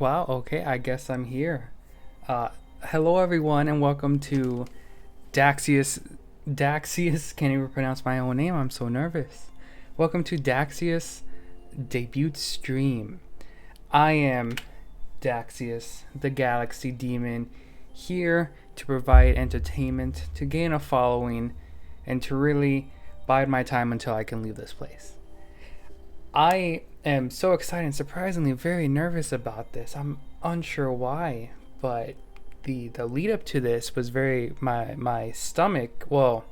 Wow, okay, I guess I'm here. Uh, Hello everyone and welcome to Daxias can't even pronounce my own name, I'm so nervous. Welcome to Daxias debut stream. I am Daxias, the Galaxy Demon, here to provide entertainment, to gain a following, and to really bide my time until I can leave this place. I am so excited and surprisingly very nervous about this. I'm unsure why, but the lead up to this was very my stomach. Well,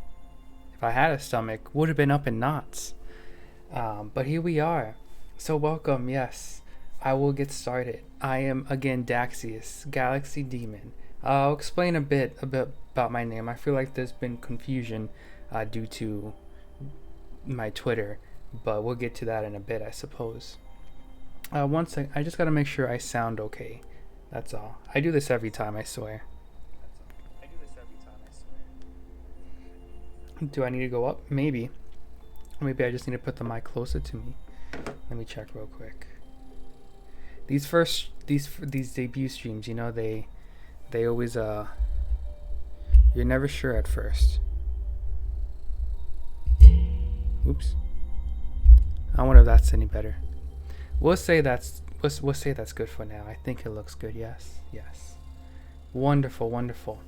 if I had a stomach, would have been up in knots. But here we are. So welcome. Yes, I will get started. I am again Daxias, Galaxy Demon. I'll explain a bit about my name. I feel like there's been confusion due to my Twitter, but we'll get to that in a bit, I suppose. One sec. I just gotta make sure I sound okay. That's all. I do this every time, I swear. Do I need to go up? Maybe. Maybe I just need to put the mic closer to me. Let me check real quick. These debut streams, they always you're never sure at first. Oops. I wonder if that's any better. We'll say that's good for now. I think it looks good. Yes. Wonderful.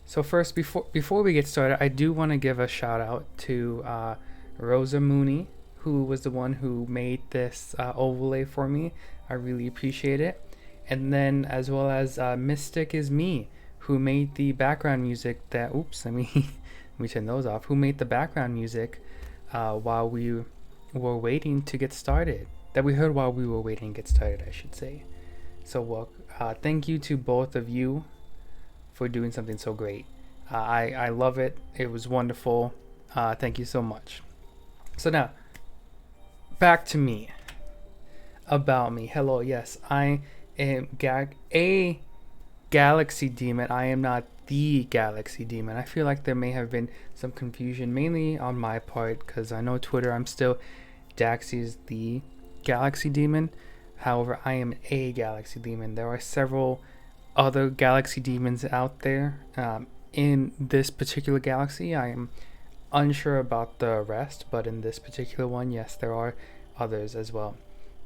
So first, before we get started, I do want to give a shout out to Rosa Mooney, who was the one who made this overlay for me. I really appreciate it. And then as well as Mystic is Me, who made the background music that. Oops. Let me turn those off. Who made the background music while we were waiting to get started. That we heard while we were waiting to get started, I should say. So thank you to both of you for doing something so great. I love it. It was wonderful. Thank you so much. So now, back to me. About me. Hello, yes, I am a Galaxy Demon. I am not the Galaxy Demon. I feel like there may have been some confusion, mainly on my part, because I know Twitter, I'm still Daxias the Galaxy Demon. However, I am a Galaxy Demon. There are several other Galaxy Demons out there in this particular galaxy. I am unsure about the rest, but in this particular one, yes, there are others as well.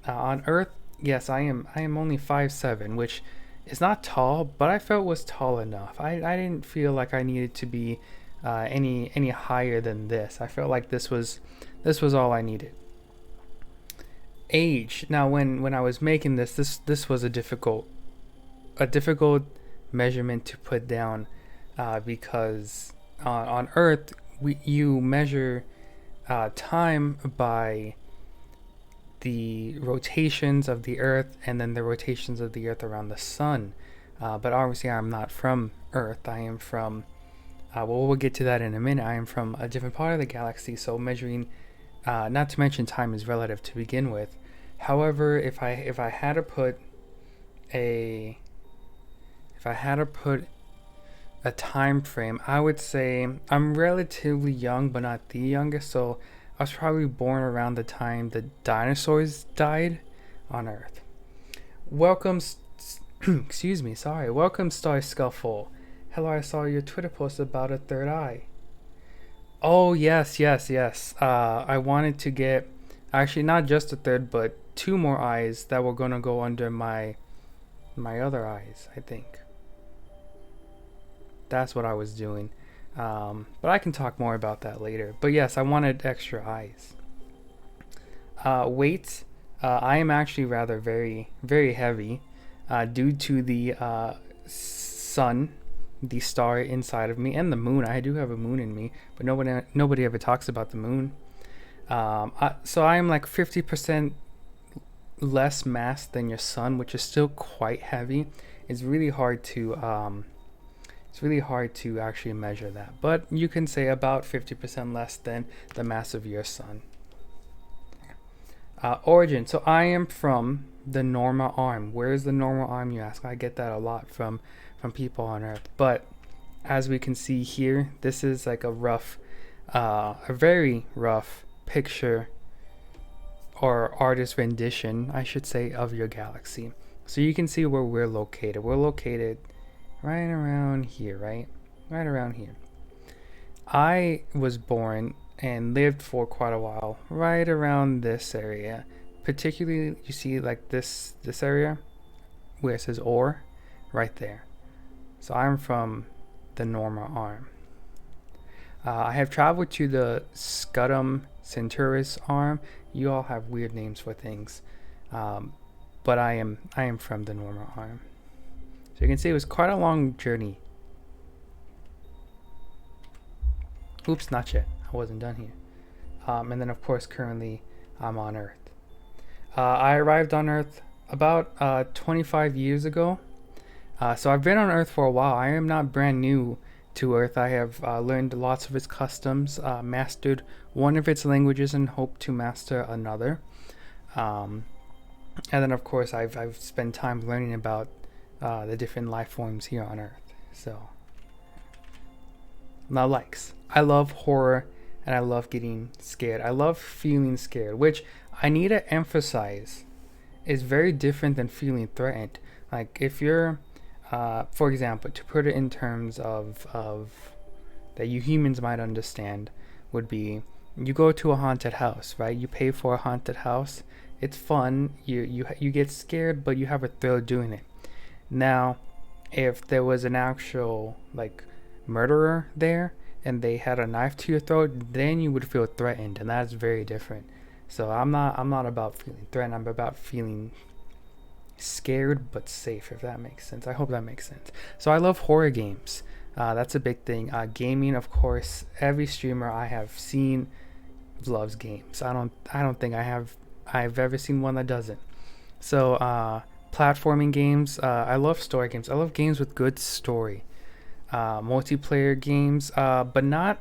On Earth, yes, I am only 5'7", which is not tall, but I felt was tall enough. I didn't feel like I needed to be any higher than this. I felt like this was all I needed. Age. Now, when I was making this was a difficult measurement to put down because on Earth you measure time by the rotations of the Earth and then the rotations of the Earth around the Sun. But obviously I'm not from Earth. I am from, we'll get to that in a minute. I am from a different part of the galaxy, so measuring, not to mention time is relative to begin with. However, if I had to put a time frame, I would say I'm relatively young, but not the youngest, so I was probably born around the time the dinosaurs died on Earth. Welcome, excuse me, sorry. Welcome, Star Scuffle. Hello, I saw your Twitter post about a third eye. Oh, yes. I wanted to get, actually not just a third, but 2 more eyes that were going to go under my other eyes, I think. That's what I was doing. But I can talk more about that later. But yes, I wanted extra eyes. Weight. I am actually rather very, very heavy due to the sun, the star inside of me, and the moon. I do have a moon in me, but nobody ever talks about the moon. So I am like 50% less mass than your sun, which is still quite heavy. It's really hard to actually measure that, but you can say about 50% less than the mass of your sun. Origin. So I am from the normal arm. Where is the normal arm, you ask? I get that a lot from people on Earth, but as we can see here, this is like a very rough picture or artist rendition, I should say, of your galaxy. So you can see where we're located. We're located right around here, right? Right around here. I was born and lived for quite a while right around this area. Particularly, you see like this area where it says Or, right there. So I'm from the Norma arm. I have traveled to the Scutum Centaurus arm. You all have weird names for things, but I am from the Norma arm. So you can see it was quite a long journey. Oops, not yet. I wasn't done here. And then of course currently I'm on Earth. I arrived on Earth about 25 years ago. So I've been on Earth for a while. I am not brand new to Earth. I have learned lots of its customs, mastered one of its languages, and hope to master another. And then, of course, I've spent time learning about the different life forms here on Earth. So, now likes. I love horror, and I love getting scared. I love feeling scared, which I need to emphasize is very different than feeling threatened. Like if you're for example, to put it in terms of that you humans might understand, would be you go to a haunted house, right? You pay for a haunted house. It's fun. You get scared, but you have a thrill doing it. Now, if there was an actual like murderer there and they had a knife to your throat, then you would feel threatened, and that's very different. So I'm not about feeling threatened. I'm about feeling scared but safe, if that makes sense. I hope that makes sense. So I love horror games. That's a big thing. Gaming, of course. Every streamer I have seen loves games. I don't think I've ever seen one that doesn't. So platforming games. I love story games. I love games with good story. Multiplayer games, but not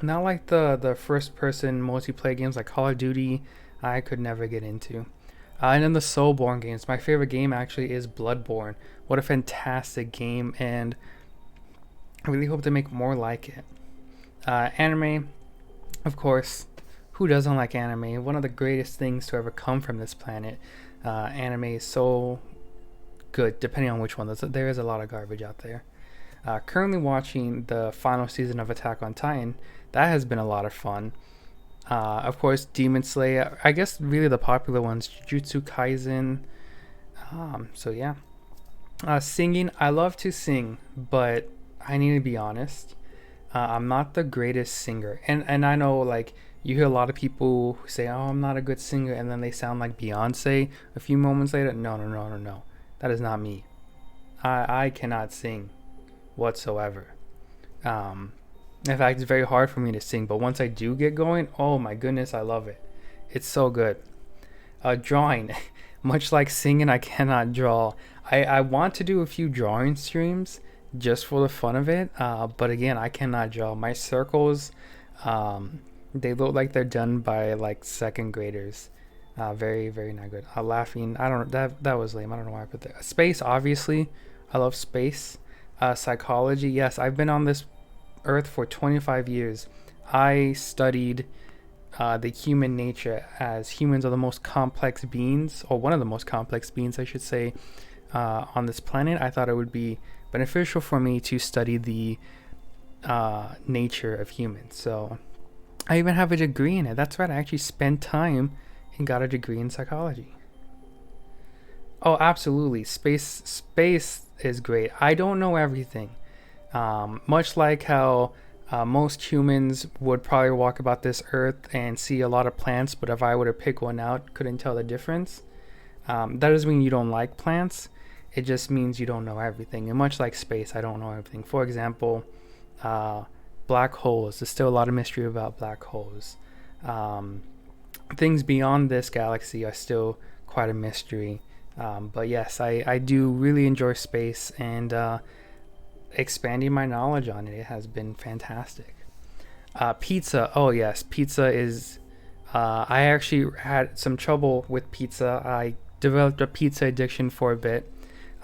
like the first person multiplayer games like Call of Duty. I could never get into. And then the Soulborne games. My favorite game actually is Bloodborne. What a fantastic game, and I really hope to make more like it. Anime, of course. Who doesn't like anime? One of the greatest things to ever come from this planet. Anime is so good, depending on which one. There is a lot of garbage out there. Currently watching the final season of Attack on Titan. That has been a lot of fun. Of course, Demon Slayer. I guess really the popular ones, Jujutsu Kaisen. So yeah. Singing. I love to sing, but I need to be honest. I'm not the greatest singer, and I know like you hear a lot of people who say, "Oh, I'm not a good singer," and then they sound like Beyonce a few moments later. No. That is not me. I cannot sing whatsoever. In fact, it's very hard for me to sing, but once I do get going, oh my goodness, I love it. It's so good. Drawing. Much like singing, I cannot draw. I want to do a few drawing streams just for the fun of it, but again, I cannot draw. My circles, they look like they're done by like second graders. Very, very not good. Laughing. I don't. That was lame. I don't know why I put that. Space, obviously. I love space. Psychology. Yes, I've been on this Earth for 25 years. I studied the human nature, as humans are the most complex beings, or one of the most complex beings, I should say, on this planet. I thought it would be beneficial for me to study the nature of humans. So I even have a degree in it. That's right. I actually spent time and got a degree in psychology. Oh, absolutely. Space is great. I don't know everything. Much like how most humans would probably walk about this earth and see a lot of plants, but if I were to pick one out, couldn't tell the difference. That doesn't mean you don't like plants. It just means you don't know everything. And much like space, I don't know everything. For example, black holes. There's still a lot of mystery about black holes. Things beyond this galaxy are still quite a mystery. But yes, I do really enjoy space, and expanding my knowledge on it has been fantastic. Pizza. Oh yes, pizza is I actually had some trouble with pizza. I developed a pizza addiction for a bit.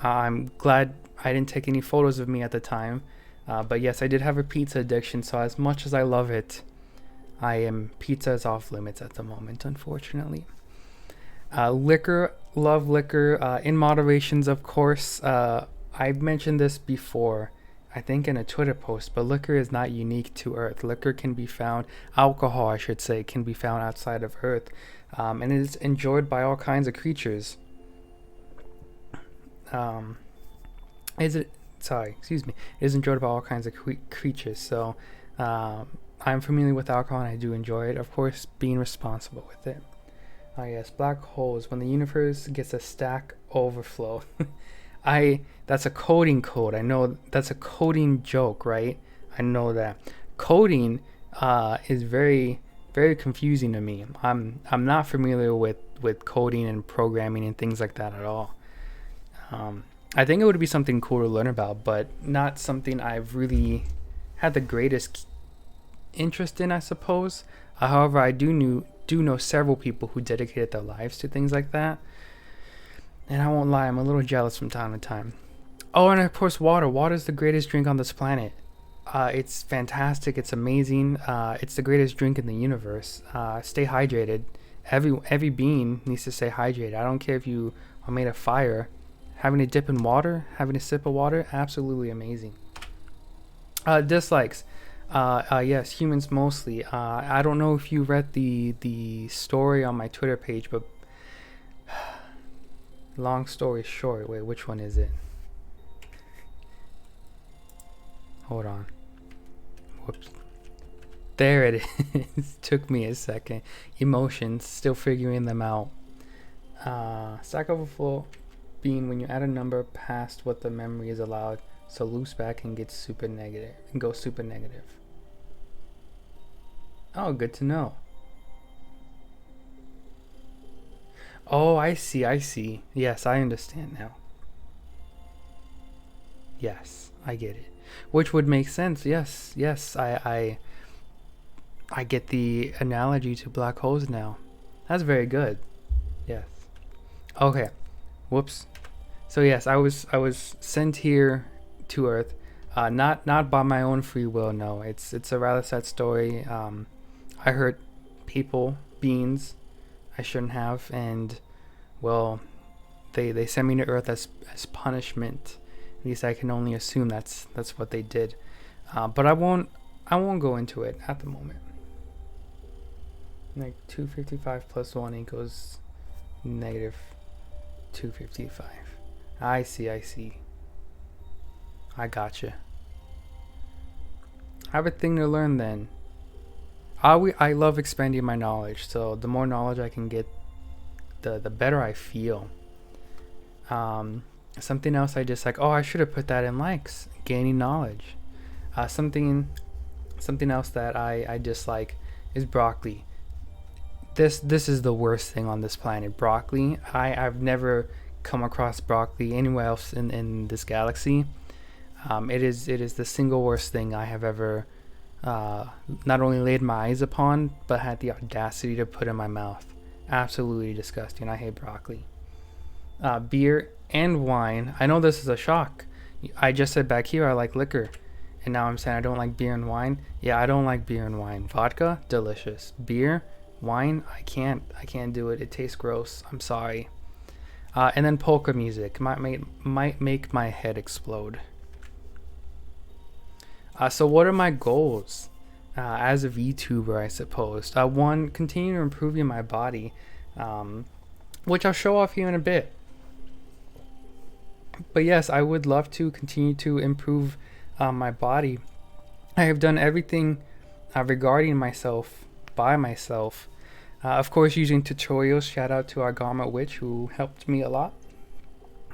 I'm glad I didn't take any photos of me at the time, but yes, I did have a pizza addiction. So as much as I love it, pizza is off limits at the moment, unfortunately. Liquor, love liquor, in moderations, of course. I've mentioned this before, I think in a Twitter post, but liquor is not unique to Earth. Liquor can be found, alcohol, I should say, can be found outside of Earth, and is enjoyed by all kinds of creatures. Um, is it? Sorry, excuse me. It is enjoyed by all kinds of creatures. So, I'm familiar with alcohol and I do enjoy it. Of course, being responsible with it. Oh yes, black holes. When the universe gets a stack overflow. That's a coding code. I know that's a coding joke, right? I know that. Coding is very very confusing to me. I'm not familiar with coding and programming and things like that at all. I think it would be something cool to learn about, but not something I've really had the greatest interest in, I suppose. However, I do know several people who dedicated their lives to things like that. And I won't lie, I'm a little jealous from time to time. Oh, and of course, water. Water is the greatest drink on this planet. It's fantastic. It's amazing. It's the greatest drink in the universe. Stay hydrated. Every being needs to stay hydrated. I don't care if you are made of fire. Having a dip in water, having a sip of water, absolutely amazing. Dislikes. Yes, humans mostly. I don't know if you read the story on my Twitter page, but long story short, wait, which one is it? Hold on. Whoops. There it is. Took me a second. Emotions, still figuring them out. Stack overflow being when you add a number past what the memory is allowed, so loops back and gets super negative and goes super negative. Oh, good to know. Oh, I see. Yes, I understand now. Yes, I get it. Which would make sense. Yes, I get the analogy to black holes now. That's very good. Yes. Okay. Whoops. So yes, I was sent here to Earth, not by my own free will. No, it's a rather sad story. I hurt people, beings, I shouldn't have, and well, they sent me to Earth as punishment. At least I can only assume that's what they did. But I won't go into it at the moment. Like 255 plus 1 equals negative 255. I see. I gotcha. I have a thing to learn then. I love expanding my knowledge, so the more knowledge I can get, the better I feel. Something else I dislike. Oh, I should have put that in likes. Gaining knowledge. Something else that I dislike is broccoli. This is the worst thing on this planet. Broccoli. I've never come across broccoli anywhere else in this galaxy. It is the single worst thing I have ever not only laid my eyes upon, but had the audacity to put in my mouth. Absolutely disgusting. I hate broccoli. Beer and wine. I know this is a shock. I just said back here I like liquor, and now I'm saying I don't like beer and wine. Yeah, I don't like beer and wine. Vodka, delicious. Beer, wine, I can't do it. It tastes gross. I'm sorry. And then polka music might make my head explode. So what are my goals as a VTuber, I suppose? One, continue improving my body, which I'll show off here in a bit. But yes, I would love to continue to improve my body. I have done everything regarding myself by myself. Of course, using tutorials. Shout out to our Garment Witch who helped me a lot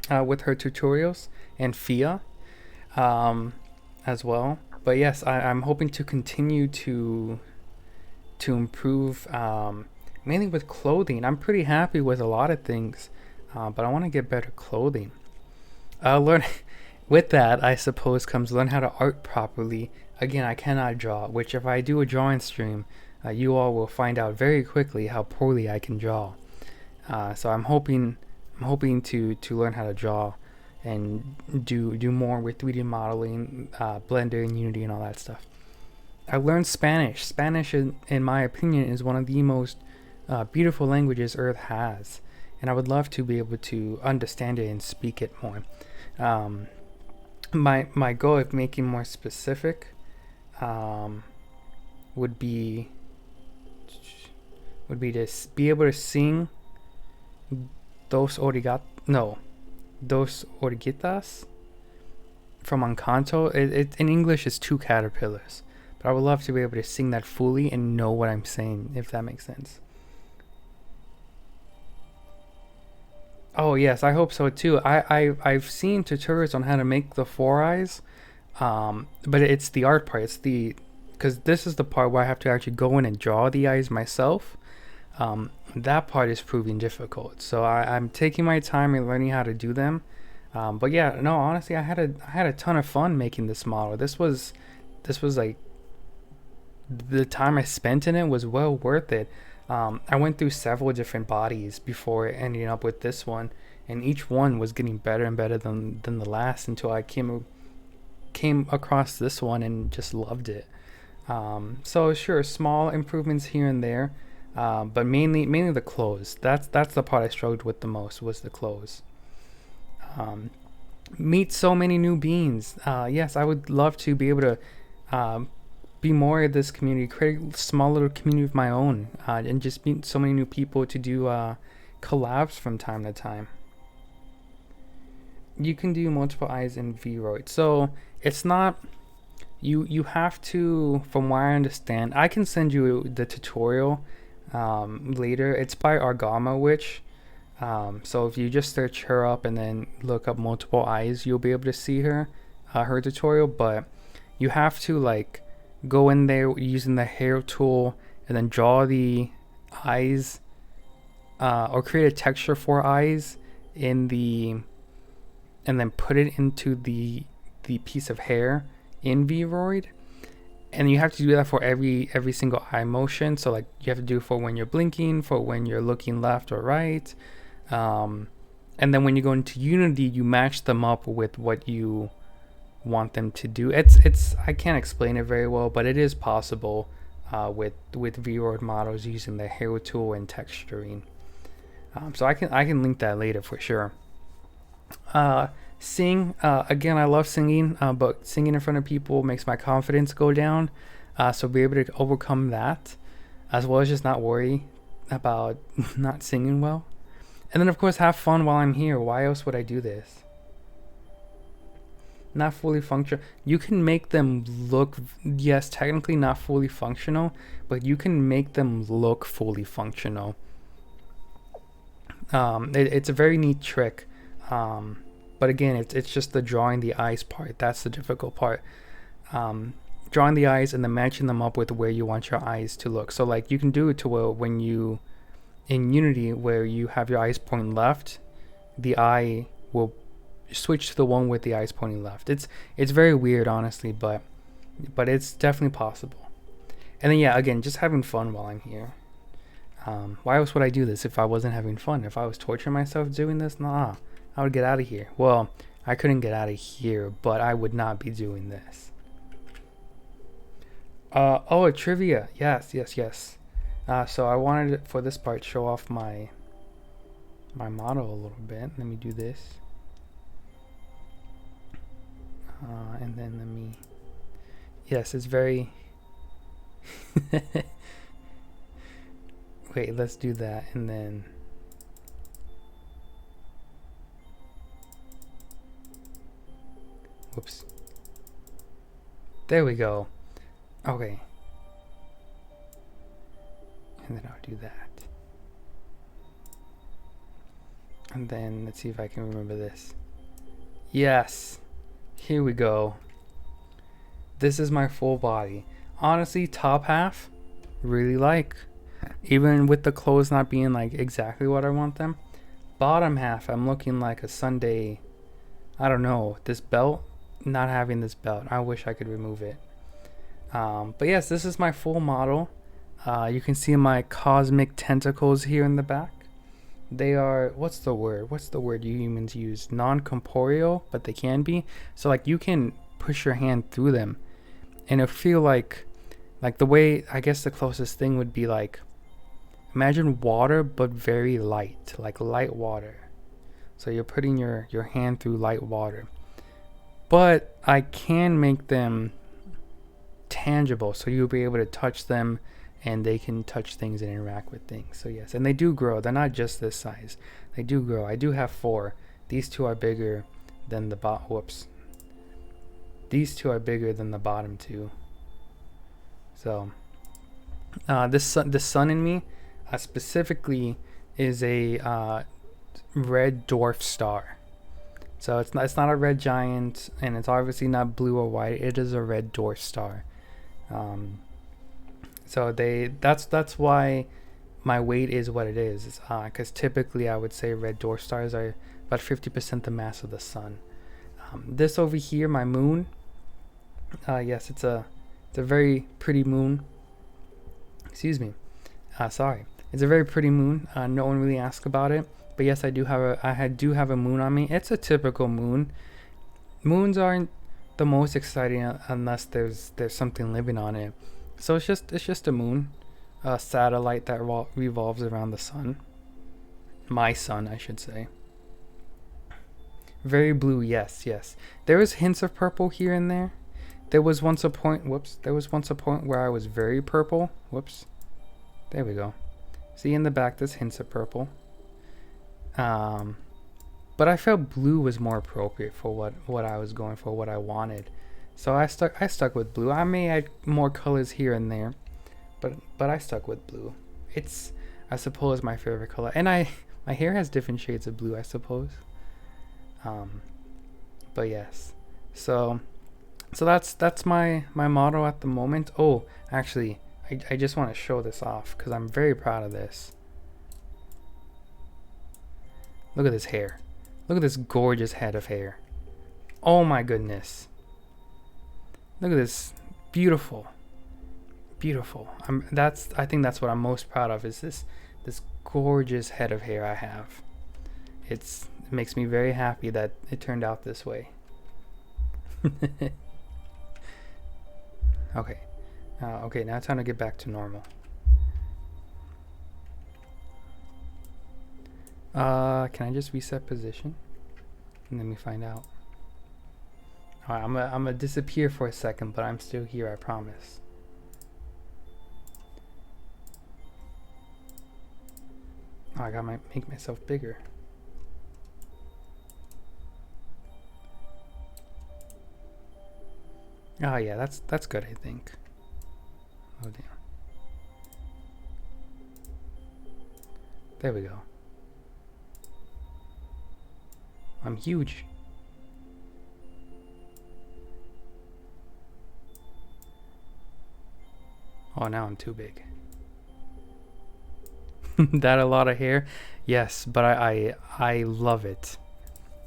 with her tutorials, and Fia as well. But yes, I'm hoping to continue to improve, mainly with clothing. I'm pretty happy with a lot of things, but I want to get better clothing. Learn with that, I suppose, comes learn how to art properly. Again, I cannot draw, which if I do a drawing stream, you all will find out very quickly how poorly I can draw. So I'm hoping to learn how to draw and do more with 3D modeling, Blender and Unity and all that stuff. I learned Spanish. Spanish, in my opinion, is one of the most beautiful languages Earth has. and I would love to be able to understand it and speak it more. Um, my goal of making more specific um, would be to be able to sing dos origuitas from Encanto. It in English is two caterpillars, but I would love to be able to sing that fully and know what I'm saying, if that makes sense. Oh yes, I hope so too. I've seen tutorials on how to make the four eyes, but it's the art part. It's the because this is the part where I have to actually go in and draw the eyes myself. That part is proving difficult. So I'm taking my time and learning how to do them. But yeah, no, honestly, I had a ton of fun making this model. This was like the time I spent in it was well worth it. I went through several different bodies before ending up with this one, and each one was getting better and better than the last until I came across this one and just loved it. So sure, small improvements here and there, but mainly the clothes. That's the part I struggled with the most was the clothes. Um, Meet so many new beings. Yes, I would love to be able to be more of this community, create a small little community of my own, and just meet so many new people to do collabs from time to time. You can do multiple eyes in Vroid. So it's not you have to, from what I understand, I can send you the tutorial later. It's by Argama Witch. So if you just search her up and then look up multiple eyes, you'll be able to see her tutorial. But you have to like go in there using the hair tool and then draw the eyes, or create a texture for eyes in the, and then put it into the piece of hair in Vroid. And you have to do that for every single eye motion. So like you have to do it for when you're blinking, for when you're looking left or right. And then when you go into Unity, you match them up with what you want them to do. It's I can't explain it very well, but it is possible with Vroid models using the hair tool and texturing. So I can link that later for sure. Sing again. I love singing, but singing in front of people makes my confidence go down. So be able to overcome that, as well as just not worry about not singing well. And then of course have fun while I'm here. Why else would I do this? Not fully functional. You can make them look, yes, technically not fully functional, but you can make them look fully functional. It's a very neat trick. But again, it's just the drawing the eyes part. That's the difficult part. Drawing the eyes and then matching them up with where you want your eyes to look. So like you can do it to where when you, in Unity, where you have your eyes pointing left, the eye will switch to the one with the eyes pointing left. It's very weird, honestly, but it's definitely possible. And then yeah, again, just having fun while I'm here. Why else would I do this if I wasn't having fun? If I was torturing myself doing this, nah, I would get out of here. Well, I couldn't get out of here, but I would not be doing this. Oh, a trivia. Yes. So I wanted for this part show off my model a little bit. Let me do this. And then let me. Yes, it's very. Wait, let's do that and then. Whoops. There we go. Okay. And then I'll do that. And then let's see if I can remember this. Yes. Here we go. This is my full body. Honestly, top half, really like. Even with the clothes not being like exactly what I want them. Bottom half, I'm looking like a Sunday. I don't know. This belt, not having this belt. I wish I could remove it. But yes, this is my full model. You can see my cosmic tentacles here in the back. They are, what's the word you humans use? Non-corporeal, but they can be. So like you can push your hand through them and it'll feel like the way, I guess the closest thing would be like Imagine water, but very light, like light water. So you're putting your hand through light water. But I can make them tangible, so you'll be able to touch them and they can touch things and interact with things. So yes, and they do grow. They're not just this size. They do grow. I do have 4. These 2 are bigger than the whoops. These 2 are bigger than the bottom 2. So the sun in me specifically is a red dwarf star. So it's not a red giant, and it's obviously not blue or white. It is a red dwarf star. So that's why my weight is what it is. Because typically I would say red dwarf stars are about 50% the mass of the sun. This over here, my moon. Yes, it's a very pretty moon. Excuse me. Sorry. It's a very pretty moon. No one really asked about it. But yes, I do have a moon on me. It's a typical moon. Moons aren't the most exciting unless there's something living on it. So it's just a moon, a satellite that revolves around the sun. My sun, I should say. Very blue, yes. There was hints of purple here and there. There was once a point where I was very purple. Whoops. There we go. See in the back, there's hints of purple. But I felt blue was more appropriate for what I was going for, what I wanted. So I stuck with blue. I may add more colors here and there, but I stuck with blue. It's, I suppose, my favorite color. And my hair has different shades of blue, I suppose. But yes. So that's my motto at the moment. Oh, actually, I just want to show this off because I'm very proud of this. Look at this hair. Look at this gorgeous head of hair. Oh my goodness. Look at this. Beautiful. Beautiful. I think that's what I'm most proud of, is this gorgeous head of hair I have. It makes me very happy that it turned out this way. Okay. Okay, now it's time to get back to normal. Can I just reset position? And let me find out. Alright, I'm gonna disappear for a second, but I'm still here, I promise. Oh, I gotta make myself bigger. Oh yeah, that's good, I think. Oh damn. There we go. I'm huge. Oh, now I'm too big. That a lot of hair? Yes, but I love it.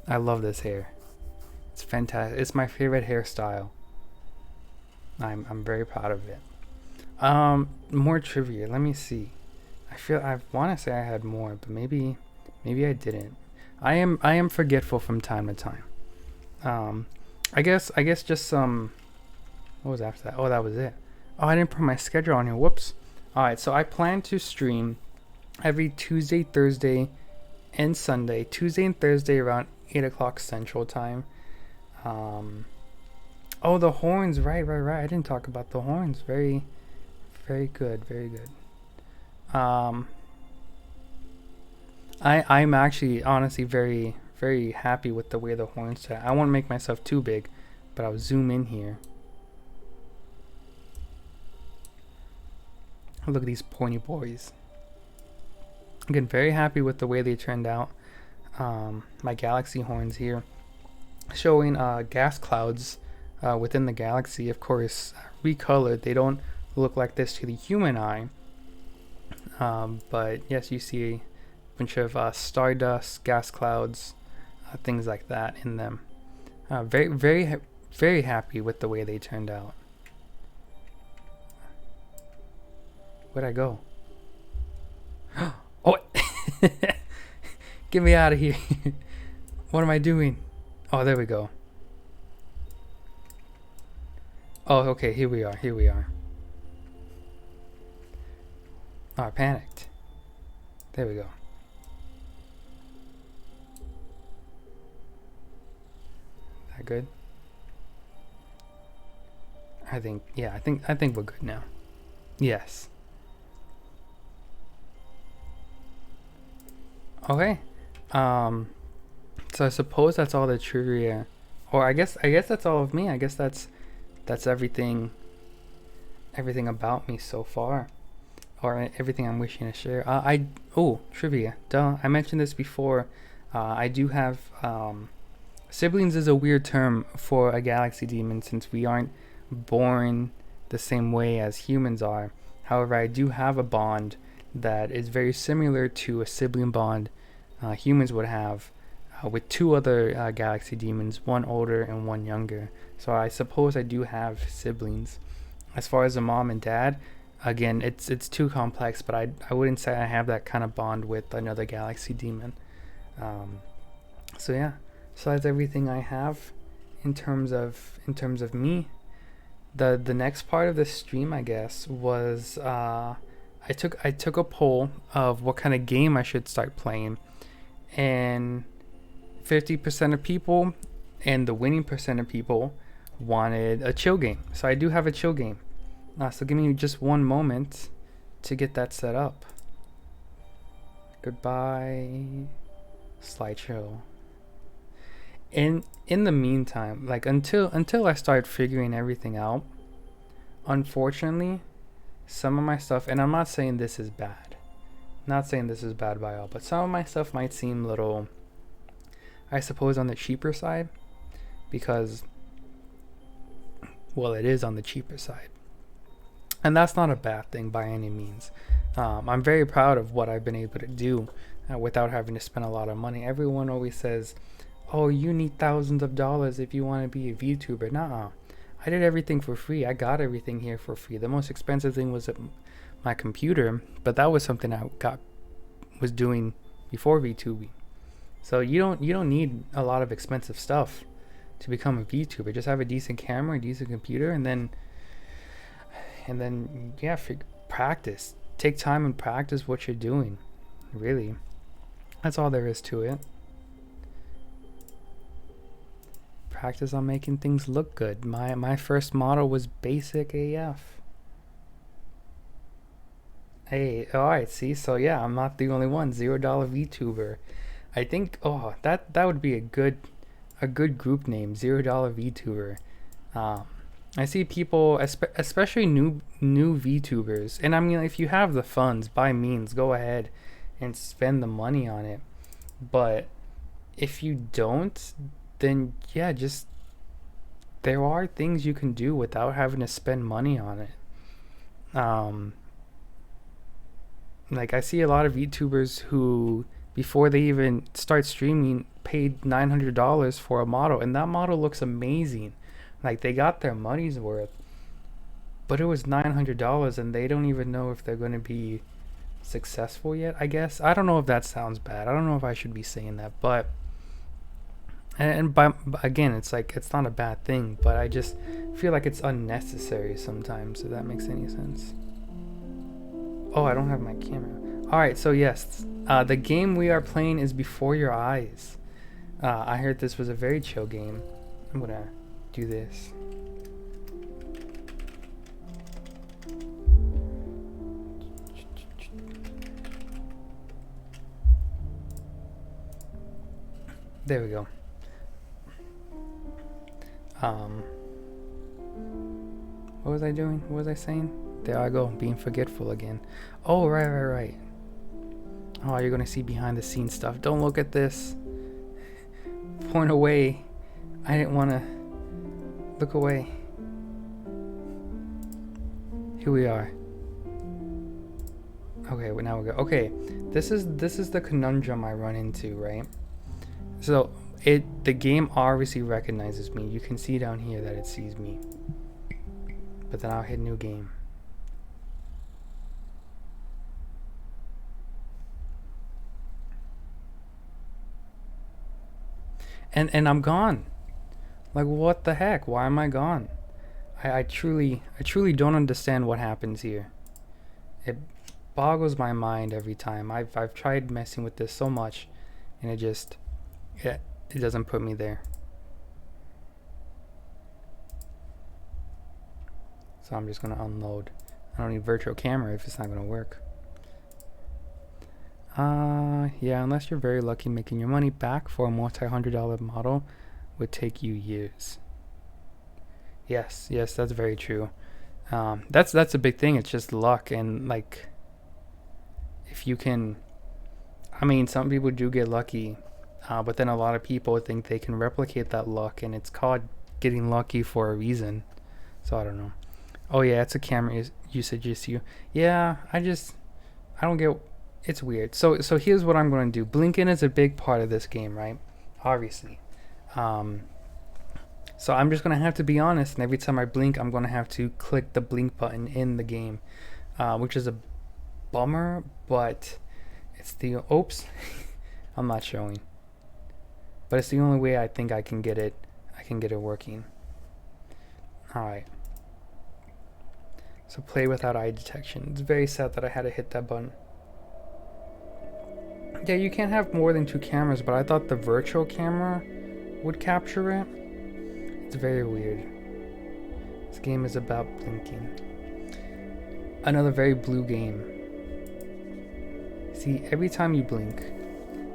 I love this hair. It's fantastic. It's my favorite hairstyle. I'm very proud of it. More trivia. Let me see. I want to say I had more, but maybe I didn't. I am forgetful from time to time. I guess just some. What was after that? Oh, that was it. Oh, I didn't put my schedule on here. Whoops. All right, so I plan to stream every Tuesday, Thursday, and Sunday. Tuesday and Thursday around 8 o'clock Central Time. Oh, the horns. Right. I didn't talk about the horns. Very good. Very good. I'm actually honestly very happy with the way the horns set. I won't make myself too big, but I'll zoom in here. Look at these pointy boys. Again, very happy with the way they turned out. My galaxy horns here, showing gas clouds within the galaxy. Of course, recolored. They don't look like this to the human eye. But yes, you see a bunch of stardust, gas clouds, things like that in them. Very happy with the way they turned out. Where'd I go? Oh, get me out of here. What am I doing? Oh, there we go. Oh, okay, here we are. Oh, I panicked. There we go. That good? I think, yeah, I think we're good now. Yes. Okay. So I suppose that's all the trivia, or I guess that's all of me. I guess that's everything about me so far, or everything I'm wishing to share. Oh, trivia. Duh, I mentioned this before. I do have siblings is a weird term for a galaxy demon since we aren't born the same way as humans are. However, I do have a bond that is very similar to a sibling bond humans would have with two other galaxy demons, one older and one younger. So I suppose I do have siblings. As far as a mom and dad, again, it's too complex, but I wouldn't say I have that kind of bond with another galaxy demon. So yeah, so that's everything I have in terms of me. The next part of the stream, I guess, was I took a poll of what kind of game I should start playing, and 50% of people and the winning percent of people wanted a chill game. So I do have a chill game. So give me just one moment to get that set up. Goodbye, slideshow. In the meantime, like until I start figuring everything out, unfortunately, some of my stuff, and I'm not saying this is bad, not saying this is bad by all, but some of my stuff might seem little, I suppose, on the cheaper side, because, well, it is on the cheaper side, and that's not a bad thing by any means. I'm very proud of what I've been able to do without having to spend a lot of money. Everyone always says, oh, you need thousands of dollars if you want to be a VTuber. Nuh-uh. I did everything for free. I got everything here for free. The most expensive thing was my computer, but that was something I was doing before VTubing. So you don't need a lot of expensive stuff to become a VTuber. Just have a decent camera, a decent computer, and then yeah, practice. Take time and practice what you're doing. Really, that's all there is to it. Practice on making things look good. My first model was basic AF. Hey, alright, see, so yeah, I'm not the only one. $0 VTuber. I think that would be a good group name, $0 VTuber. I see people, especially new VTubers, and I mean, if you have the funds, by means, go ahead and spend the money on it. But if you don't, then yeah, just there are things you can do without having to spend money on it. Like I see a lot of YouTubers who, before they even start streaming, paid $900 for a model, and that model looks amazing. Like they got their money's worth, but it was $900, and they don't even know if they're going to be successful yet. I guess I don't know if that sounds bad. I don't know if I should be saying that, but. And again, it's like, it's not a bad thing, but I just feel like it's unnecessary sometimes, if that makes any sense. Oh, I don't have my camera. Alright, so yes, the game we are playing is Before Your Eyes. I heard this was a very chill game. I'm gonna do this. There we go. What was I doing? What was I saying? There I go, being forgetful again. Oh, right. Oh, you're gonna see behind the scenes stuff. Don't look at this. Point away. I didn't wanna look away. Here we are. Okay, well, now we go. Okay, this is the conundrum I run into, right? So the game obviously recognizes me. You can see down here that it sees me. But then I'll hit new game. And I'm gone. Like, what the heck? Why am I gone? I truly don't understand what happens here. boggles my mind every time. I've tried messing with this so much, and it doesn't put me there. So I'm just gonna unload. I don't need virtual camera if it's not gonna work. Yeah, unless you're very lucky, making your money back for a multi-$100 model would take you years. Yes, that's very true. That's a big thing. It's just luck, and like, if you can, I mean, some people do get lucky, but then a lot of people think they can replicate that luck, and it's called getting lucky for a reason. So I don't know. Oh yeah, it's a camera usage issue. Yeah, I don't get. It's weird. So here's what I'm going to do. Blinking is a big part of this game, right? Obviously. So I'm just going to have to be honest, and every time I blink, I'm going to have to click the blink button in the game, which is a bummer, but it's the... Oops. I'm not showing. But it's the only way I think I can get it working. Alright. So play without eye detection. It's very sad that I had to hit that button. Yeah, you can't have more than 2 cameras, but I thought the virtual camera would capture it. It's very weird. This game is about blinking. Another very blue game. See, every time you blink,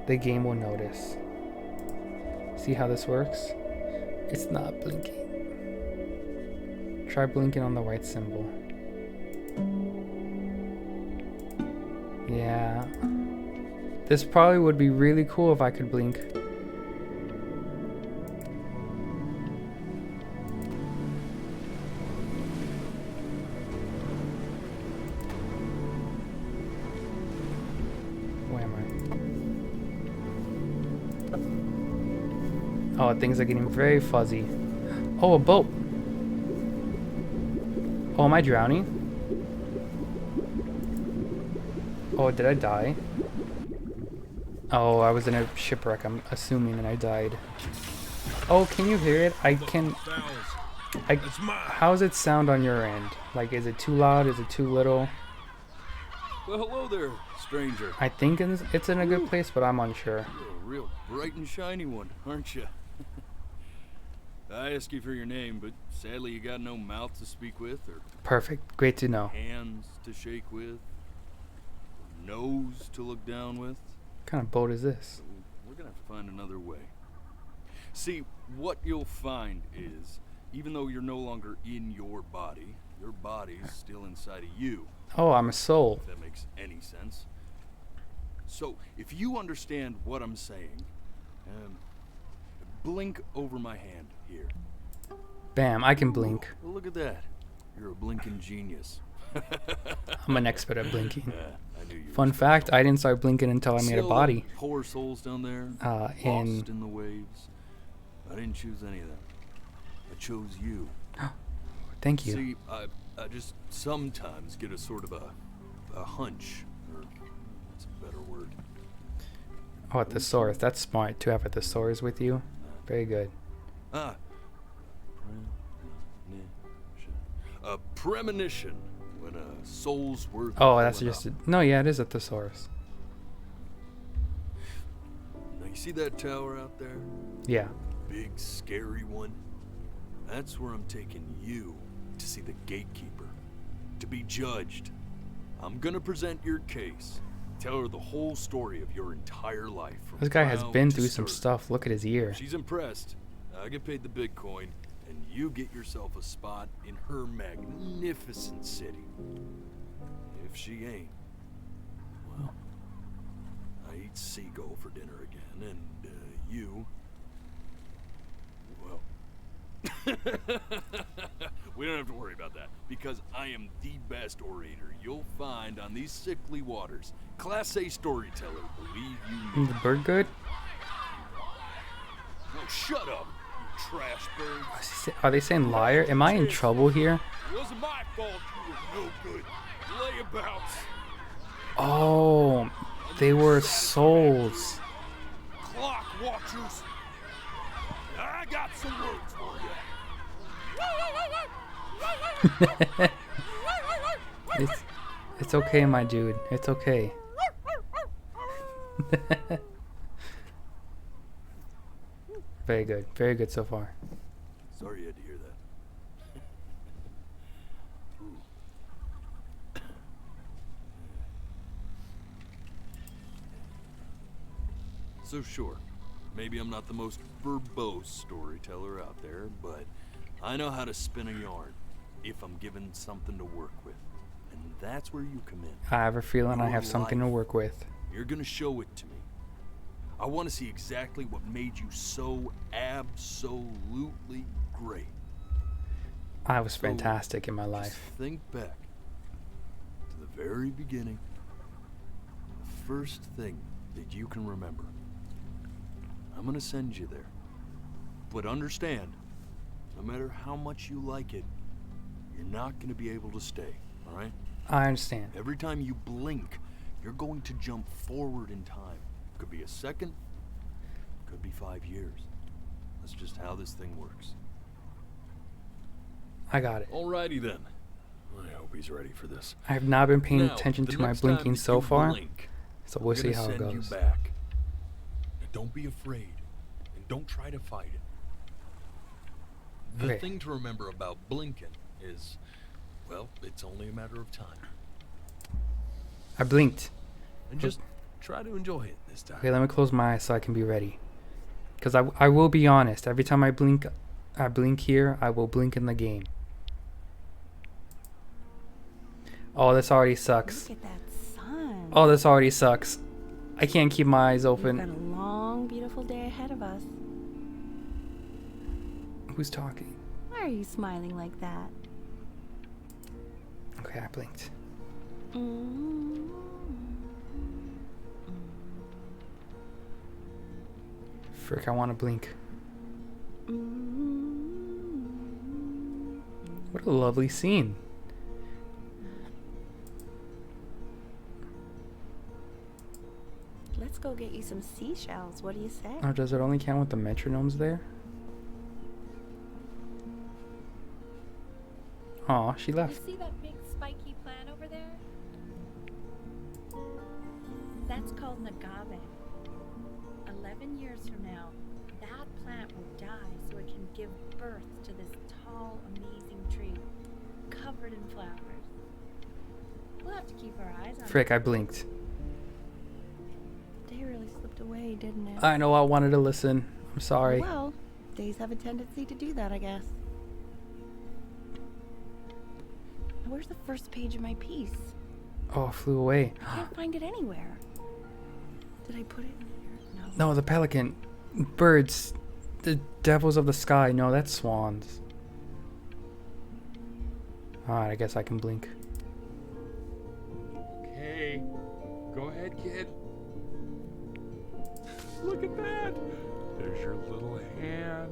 the game will notice. See how this works? It's not blinking. Try blinking on the white symbol. Yeah. This probably would be really cool if I could blink. Where am I? Oh, things are getting very fuzzy. Oh, a boat. Oh, am I drowning? Oh, did I die? Oh, I was in a shipwreck, I'm assuming, and I died. Oh, can you hear it? How does it sound on your end? Like, is it too loud? Is it too little? Well, hello there, stranger. I think it's in a good place, but I'm unsure. You're a real bright and shiny one, aren't you? I asked you for your name, but sadly you got no mouth to speak with, or... Perfect. Great to know. Hands to shake with, or nose to look down with. What kind of boat is this? We're gonna have to find another way. See, what you'll find is, even though you're no longer in your body's still inside of you. Oh, I'm a soul. If that makes any sense. So, if you understand what I'm saying, blink over my hand here. Bam, I can blink. Well, look at that. You're a blinking genius. I'm an expert at blinking. I knew you Fun fact, I didn't start blinking until I made a body. Poor souls down there, lost in the waves. I didn't choose any of them. I chose you. Thank you. See, I just sometimes get a sort of a hunch, or what's a better word? Oh, a thesaurus. That's smart to have a thesaurus with you. Very good. A premonition when a soul's worth. Oh, that's just no. Yeah, it is a thesaurus. Now you see that tower out there? Yeah. Big scary one. That's where I'm taking you to see the gatekeeper, to be judged. I'm gonna present your case. Tell her the whole story of your entire life. This guy has been through some stuff. Look at his ear. She's impressed. I get paid the Bitcoin, and you get yourself a spot in her magnificent city. If she ain't, well, I eat seagull for dinner again, and you, well, we don't have to worry about that, because I am the best orator you'll find on these sickly waters. Class A storyteller, believe you me. The bird good? No, shut up, you trash bird. Are they saying liar? Am I in trouble here? It wasn't my fault you were no good. Layabouts. Oh, they were souls. Clock watchers. I got some words for you. It's okay, my dude. It's okay. Very good. Very good so far. Sorry you had to hear that. Ooh. So sure, maybe I'm not the most verbose storyteller out there, but I know how to spin a yarn if I'm given something to work with. And that's where you come in. I have a feeling I Your have something to life. work with. You're gonna show it to me. I want to see exactly what made you so absolutely great. I was So, fantastic in my Just life. think back to the very beginning. The first thing that you can remember. I'm gonna send you there. But understand, no matter how much you like it, you're not gonna be able to stay, alright? I understand. Every time you blink, you're going to jump forward in time. Could be a second, could be 5 years. That's just how this thing works. I got it. Alrighty then. I hope he's ready for this. I have not been paying Now, attention the to my next time blinking that so you far, blink, so I'm we'll see gonna how it send you goes. back. And don't be afraid, and don't try to fight it. The Okay. thing to remember about blinking is, well, it's only a matter of time. I blinked. And just try to enjoy it this time. Okay, let me close my eyes so I can be ready. Because I will be honest, every time I blink here, I will blink in the game. Oh, this already sucks. Look at that sun. Oh, this already sucks. I can't keep my eyes We've got open. a long, beautiful day ahead of us. Who's talking? Why are you smiling like that? Okay, I blinked. Mm-hmm. Frick, I want to blink. Mm-hmm. What a lovely scene. Let's go get you some seashells. What do you say? Oh, does it only count with the metronomes there? Aw, she You left. see that big spiky plant over there? That's called an agave. 11 years from now, that plant will die so it can give birth to this tall, amazing tree, covered in flowers. We'll have to keep our eyes on Frick, it. I blinked. Day really slipped away, didn't it? I know I wanted to listen. I'm sorry. Well, days have a tendency to do that, I guess. Where's the first page of my piece? Oh, it flew away. I can't find it anywhere. Did I put it in here? No. No, the pelican. Birds. The devils of the sky. No, that's swans. Alright, I guess I can blink. Okay, go ahead, kid. Look at that. There's your little hand.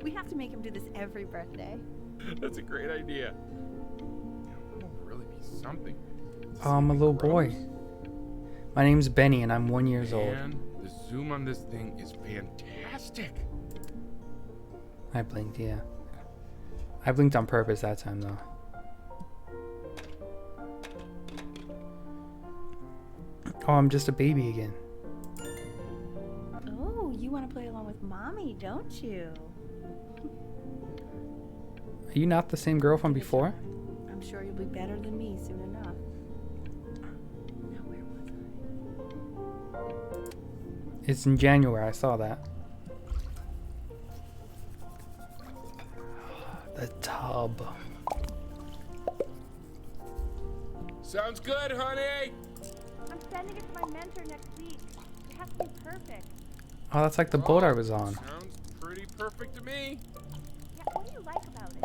We have to make him do this every birthday. That's a great idea. It'll really be something. Oh, I'm a little boy. My name's Benny and I'm 1 year old. Man, the zoom on this thing is fantastic. I blinked, yeah. I blinked on purpose that time though. Oh, I'm just a baby again. Oh, you want to play along with Mommy, don't you? Are you not the same girl from before? I'm sure you'll be better than me soon enough. Now, where was I? It's in January, I saw that. The tub. Sounds good, honey. I'm sending it to my mentor next week. It has to be perfect. Oh, that's like the boat I was on. Sounds pretty perfect to me. Yeah, what do you like about it?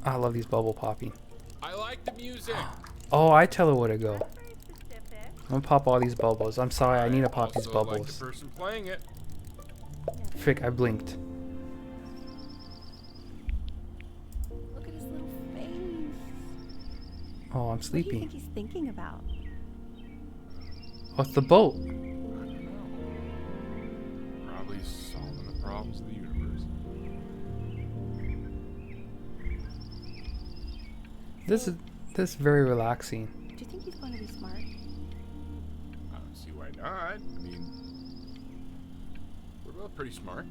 I love these bubble popping. I like the music. Oh, I tell her where to go. That's very specific. I'm gonna pop all these bubbles. I'm sorry, I need to pop these also like bubbles. the person playing it. Frick, I blinked. Look at his little face. Oh, I'm What do you sleepy. think he's thinking about? Oh, it's the boat. I don't know. Probably solving the problems of the universe. This is very relaxing. Do you think he's going to be smart? I don't see why not. I mean, we're both pretty smart.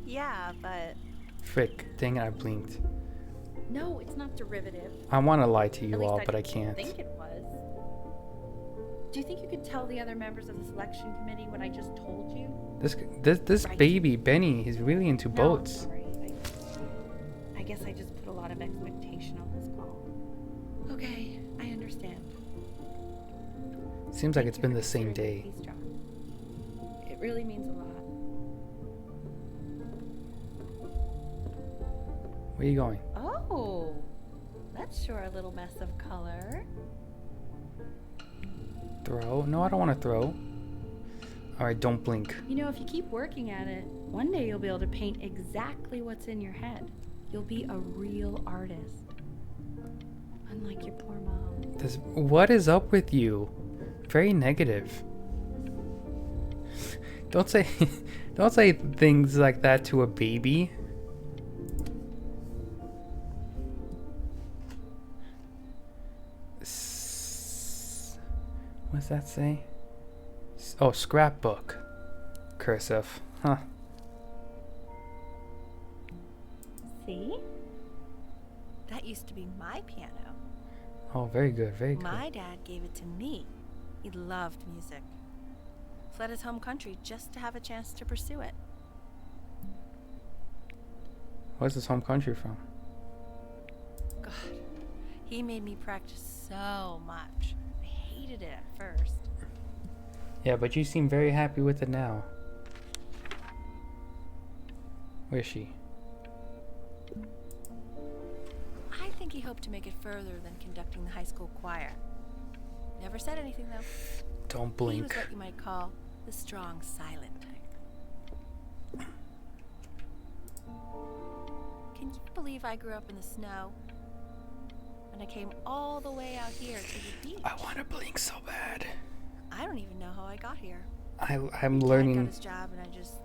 Yeah, but Frick, dang it, I blinked. No, it's not derivative. I want to lie to At you least all, but I didn't can't. think it was. Do you think you could tell the other members of the selection committee what I just told you? This Right. baby, Benny, he's really into No, I'm boats. sorry. I guess I just put a lot of expectation on this call. Okay, I understand. Seems like Thank it's you been for the same considering day. my peace job. It really means a lot. Where are you going? Oh, that's sure a little mess of color. Throw? No, I don't want to throw. Alright, don't blink. You know, if you keep working at it, one day you'll be able to paint exactly what's in your head. You'll be a real artist. Unlike your poor mom. What is up with you? Very negative. Don't say don't say things like that to a baby. What's that say? Oh, scrapbook. Cursive. Huh. see? That used to be my piano. Oh, very good, very good. My dad gave it to me. He loved music. Fled his home country just to have a chance to pursue it. Where's his home country from? God, he made me practice so much. I hated it at first. Yeah, but you seem very happy with it now. Where is she? I think he hoped to make it further than conducting the high school choir. Never said anything though. Don't He was blink. what you might call the strong silent type. Can you believe I grew up in the snow? And I came all the way out here to the beach. I want to blink so bad. I don't even know how I got here. I'm Dad got learning. his job and I just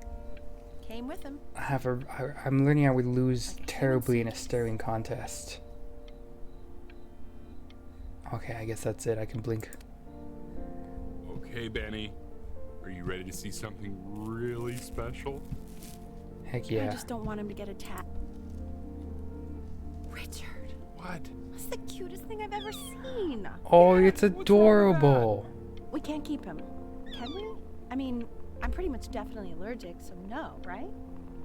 came with him. I'm learning I would lose Like a human terribly in a suitcase. staring contest. Okay, I guess that's it. I can blink. Okay, Benny. Are you ready to see something really special? Heck I yeah. just don't want him to get a tat. Richard, What? that's the cutest thing I've ever seen. Oh, it's what's wrong with adorable. We can't keep him, can we? I mean, I'm pretty much definitely allergic, so no, right?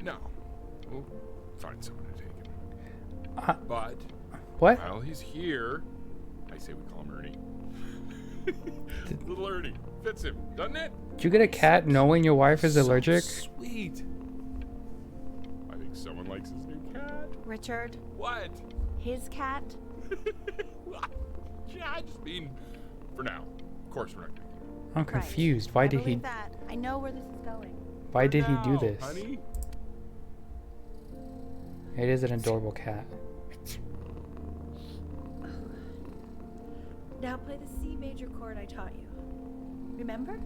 No. We'll find someone to take him. Uh, But What? while he's here, I say we call him Ernie. Little Ernie. Fits him, doesn't it? Did you get a cat knowing your wife is So allergic? Sweet. I think someone likes his new cat. Richard, What? his cat. Yeah, I just mean for now. Of course we're not gonna keep him. I'm confused. Why I did he? believe that. I know where this is going. Why did he do Now, this? Honey? It is an adorable cat. Now play the C major chord I taught you. Remember?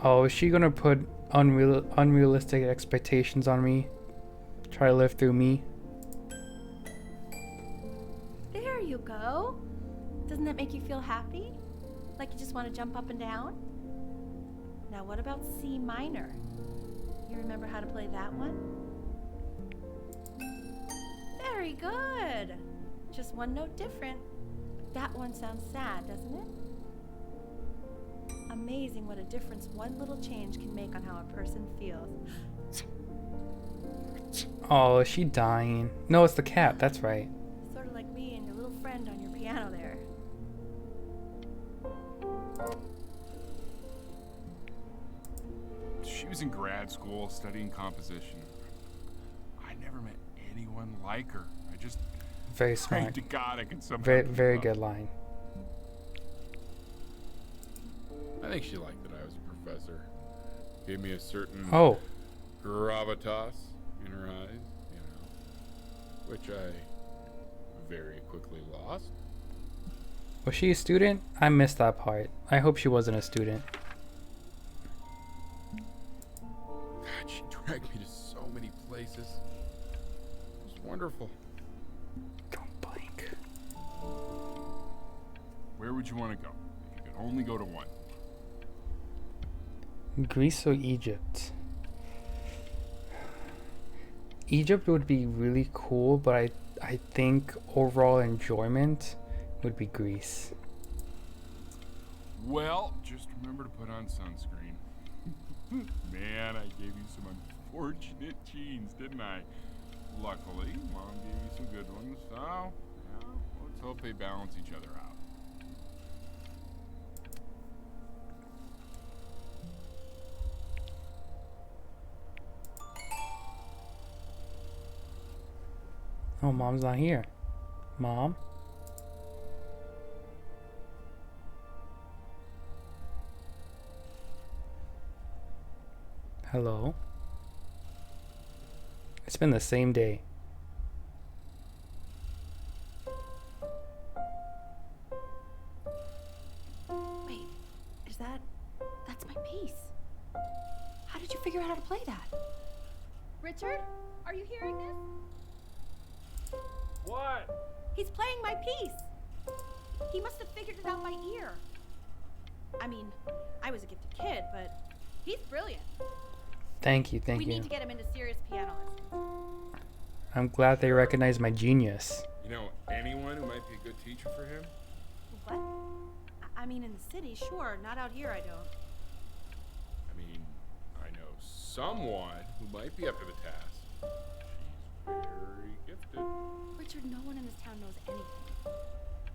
Oh, is she gonna put unrealistic expectations on me? Try to live through me? There you go. Doesn't that make you feel happy? Like you just want to jump up and down? Now what about C minor? You remember how to play that one? Very good. Just one note different. That one sounds sad, doesn't it? Amazing what a difference one little change can make on how a person feels. Oh, is she dying? No, it's the cat. That's right. Sort of like me and your little friend on your piano there. She was in grad school studying composition. I never met anyone like her. I just Very prayed smart. to God I could somehow. Very, keep very up. good line. I think she liked that I was a professor. Gave me a certain Oh, gravitas in her eyes, you know, which I very quickly lost. was she a student? I missed that part. I hope she wasn't a student. God, she dragged me to so many places. It was wonderful. Don't Where would you want to go if you could only go to one? Greece or Egypt? Egypt would be really cool, but I think overall enjoyment would be Greece. Well, just remember to put on sunscreen. Man, I gave you some unfortunate genes, didn't I? Luckily, Mom gave you some good ones, so yeah, let's hope they balance each other out. Oh, Mom's not here. Mom? Hello? It's been the same day. Wait, that's my piece. How did you figure out how to play that? Richard, are you hearing this? What? He's playing my piece. He must have figured it out by ear. I mean, I was a gifted kid, but he's brilliant. Thank you. We need to get him into serious piano lessons. I'm glad they recognize my genius. You know anyone who might be a good teacher for him? What? I mean, in the city, sure. Not out here, I don't. I mean, I know someone who might be up to the task. She's very gifted. Richard, no one in this town knows anything.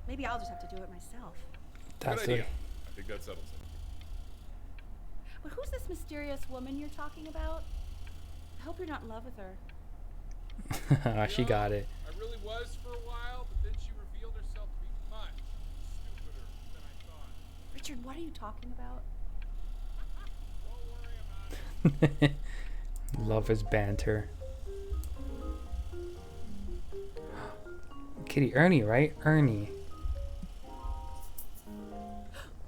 Maybe I'll just have to do it myself. That's Good idea. it. I think that settles it. But who's this mysterious woman you're talking about? I hope you're not in love with her. She got it. I really was for a while, but then she revealed herself to be much stupider than I thought. Richard, what are you talking about? Don't worry about it. Love his banter. Kitty, Ernie, right? Ernie.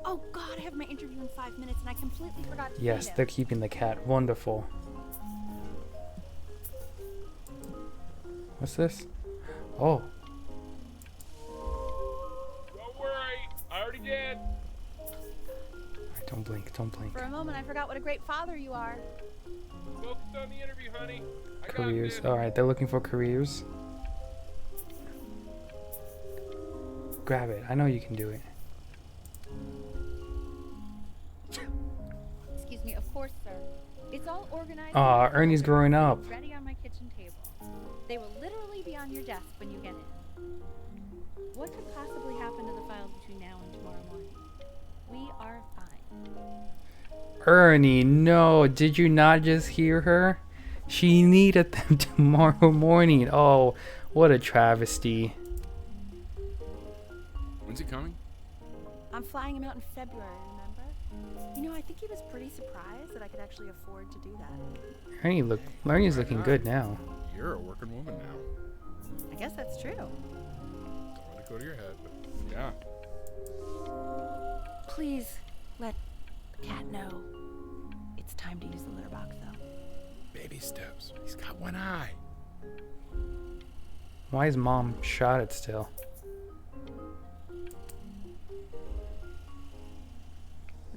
Oh God, I have my interview in 5 minutes and I completely forgot to Yes, feed they're him. keeping the cat. Wonderful. What's this? Oh, Don't worry, I already did. alright, don't blink, don't blink. For a moment, I forgot what a great father you are. Focus on the interview, honey. I got Careers. this. Alright, they're looking for careers. Grab it. I know you can do it. Excuse me, of course, sir. It's all organized. Aw, Ernie's growing up. Ready on my kitchen table. They will literally be on your desk when you get in. What could possibly happen to the files between now and tomorrow morning? We are fine. Ernie, no. Did you not just hear her? She needed them tomorrow morning. Oh, what a travesty. When's he coming? I'm flying him out in February, remember? You know, I think he was pretty surprised that I could actually afford to do that. Ernie's looking good now. You're a working woman now. I guess that's true. Don't let it go to your head, but yeah. Please let the cat know it's time to use the litter box, though. Baby steps. He's got one eye. Why is Mom shot it still?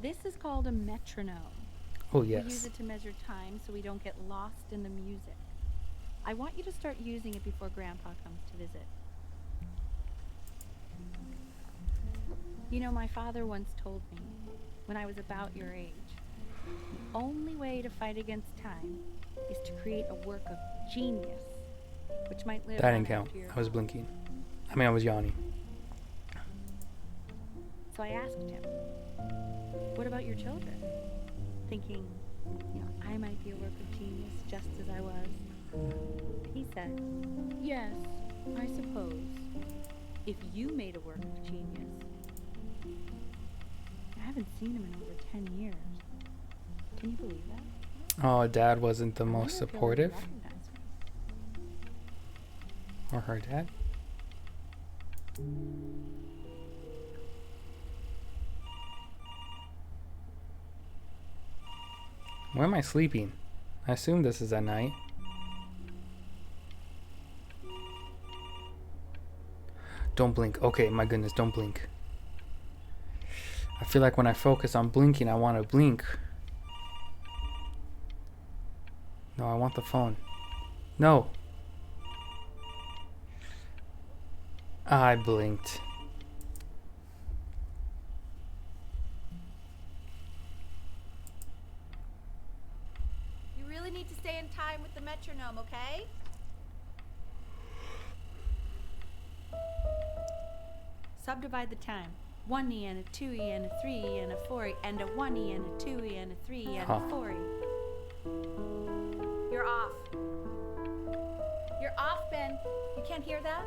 This is called a metronome. Oh, We use yes. it to measure time so we don't get lost in the music. I want you to start using it before Grandpa comes to visit. You know, my father once told me, when I was about your age, the only way to fight against time is to create a work of genius, which might live That on didn't count. after you're I was blinking. I was yawning. So I asked him, what about your children? Thinking, I might be a work of genius just as I was. He said, yes, I suppose. If you made a work of genius. I haven't seen him in over 10 years. Can you believe that? Oh, Dad wasn't the I wonder most if he'll supportive. recognize me. Or her dad. Where am I sleeping? I assume this is at night. Don't blink. Okay, my goodness, don't blink. I feel like when I focus on blinking, I want to blink. No, I want the phone. No. I blinked. You really need to stay in time with the metronome, okay? Subdivide the time. 1E and a 2E and a 3E and a 4E and a 1E and a 2E and a 3E and a 4E. You're off. You're off, Ben. You can't hear that?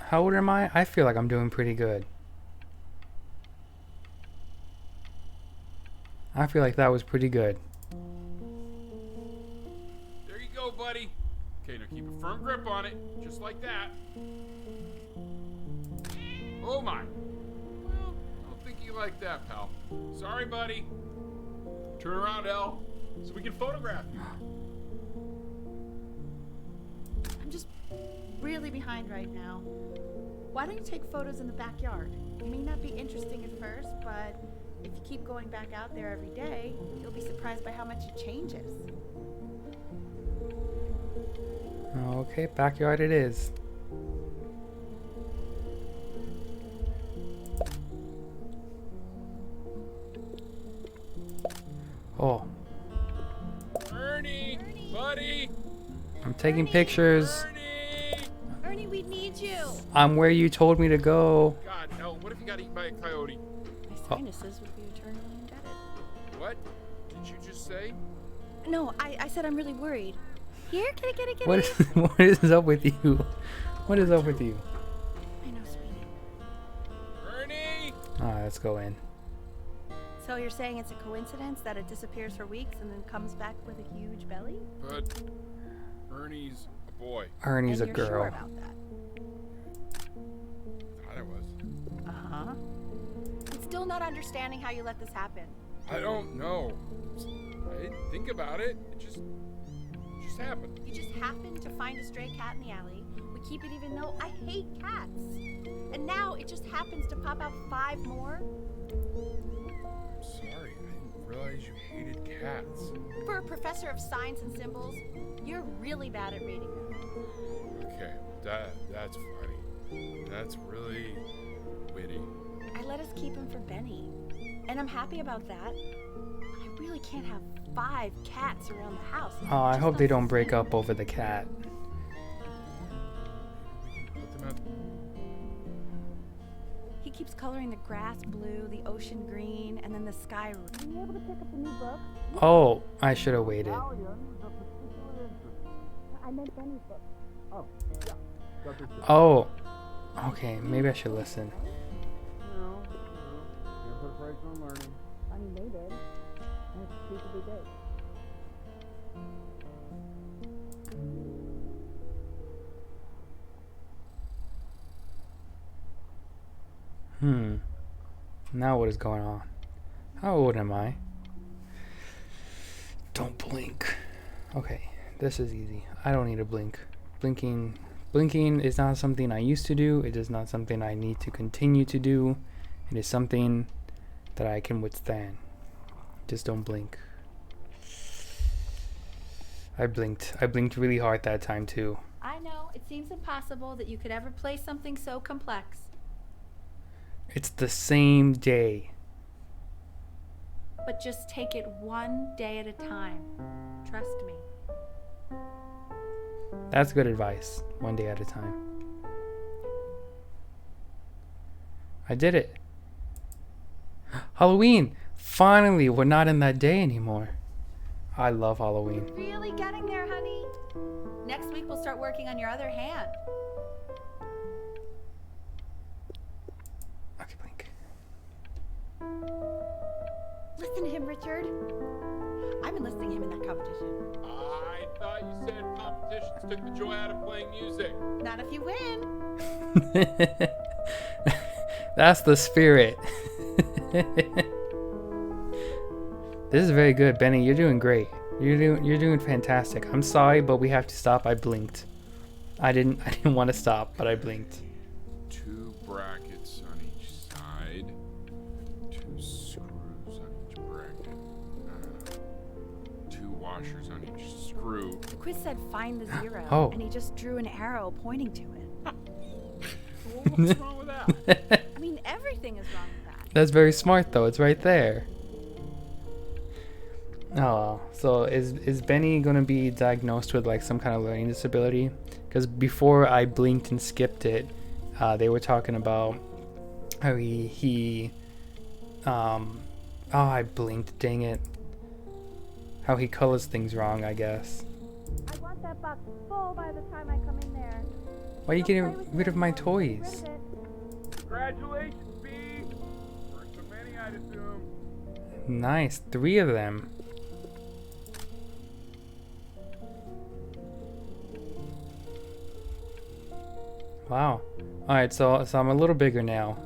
How old am I? I feel like I'm doing pretty good. I feel like that was pretty good. There you go, buddy. Okay, now keep a firm grip on it, just like that. Oh my. Well, I don't think you like that, pal. Sorry, buddy. Turn around, Elle, so we can photograph you. I'm just really behind right now. Why don't you take photos in the backyard? It may not be interesting at first, but if you keep going back out there every day, you'll be surprised by how much it changes. Okay, backyard it is. Oh, Ernie, buddy. I'm taking pictures. Ernie. Ernie, we need you. I'm where you told me to go. God, Elle, what if you got eaten by a coyote? My sinuses would be eternally indebted. What did you just say? No, I said I'm really worried. Here, kitty. What is, what is up with you? What is up with you? I know, sweetie. Ernie. Alright, let's go in. So you're saying it's a coincidence that it disappears for weeks and then comes back with a huge belly? But Ernie's a boy. Ernie's and a you're girl. sure about that? Thought I was. Uh-huh. I'm still not understanding how you let this happen. I don't know. I didn't think about it. It just happened. You just happened to find a stray cat in the alley. We keep it even though I hate cats. And now it just happens to pop out 5 more? I'm sorry. I didn't realize you hated cats. For a professor of signs and symbols, you're really bad at reading them. Okay, that's funny. That's really witty. I let us keep him for Benny. And I'm happy about that. But I really can't have 5 cats around the house. Oh, I Just hope they not don't break fair. up over the cat. Put them out. He keeps coloring the grass blue, the ocean green, and then the sky. Were you able to pick up the new book? Oh, I should have waited. I meant Benny's book. Oh, okay, maybe I should listen. No. Can't put a price on learning. I mean, they did. And it's stupidly good. Now what is going on? How old am I? Don't blink. Okay, this is easy. I don't need to blink. Blinking is not something I used to do. It is not something I need to continue to do. It is something that I can withstand. Just don't blink. I blinked really hard that time too. I know, it seems impossible that you could ever play something so complex. It's the same day. But just take it one day at a time. Trust me. That's good advice. One day at a time. I did it. Halloween! Finally, we're not in that day anymore. I love Halloween. Really getting there, honey? Next week we'll start working on your other hand. Okay, blink. Listen to him, Richard. I've been listening to him in that competition. I thought you said competitions took the joy out of playing music. Not if you win. That's the spirit. This is very good, Benny. You're doing great. You're doing fantastic. I'm sorry, but we have to stop. I blinked. I didn't want to stop, but I blinked. 2 brackets on each side. 2 screws on each bracket. 2 washers on each screw. The quiz said find the 0, Oh. and he just drew an arrow pointing to it. Well, what's wrong with that? I mean, everything is wrong with that. That's very smart though. It's right there. Oh, so is Benny gonna be diagnosed with like some kind of learning disability? Because before I blinked and skipped it, they were talking about how oh, I blinked, dang it. How he colors things wrong, I guess. I want that box full by the time I come in there. Why are you Don't play getting with rid it of my anymore. Get rid toys? of it. Congratulations, B! First of many, I'd assume. Nice, 3 of them. Wow. Alright, so I'm a little bigger now.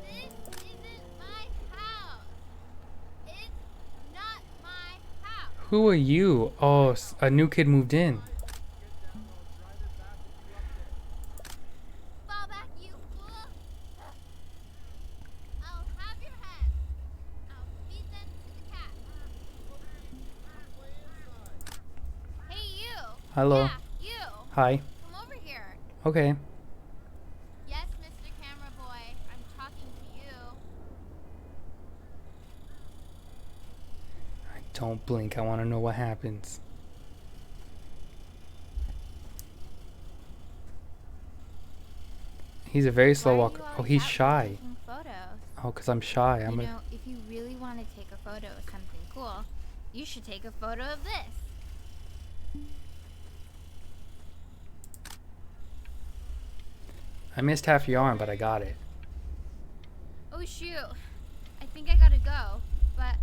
This isn't my house. It's not my house. Who are you? Oh, a new kid moved in. Fall back, you fool. I'll have your head. I'll feed them to the cat. Hey, you. Hello. Yeah, you. Hi. Come over here. Okay. Yes, Mr. Camera Boy. I'm talking to you. Don't blink. I want to know what happens. He's a very slow Why are walker. you Oh, always he's out shy. taking photos? Oh, because I'm shy. You know, if you really want to take a photo of something cool, you should take a photo of this. I missed half your arm, but I got it. Oh shoot. I think I gotta go. But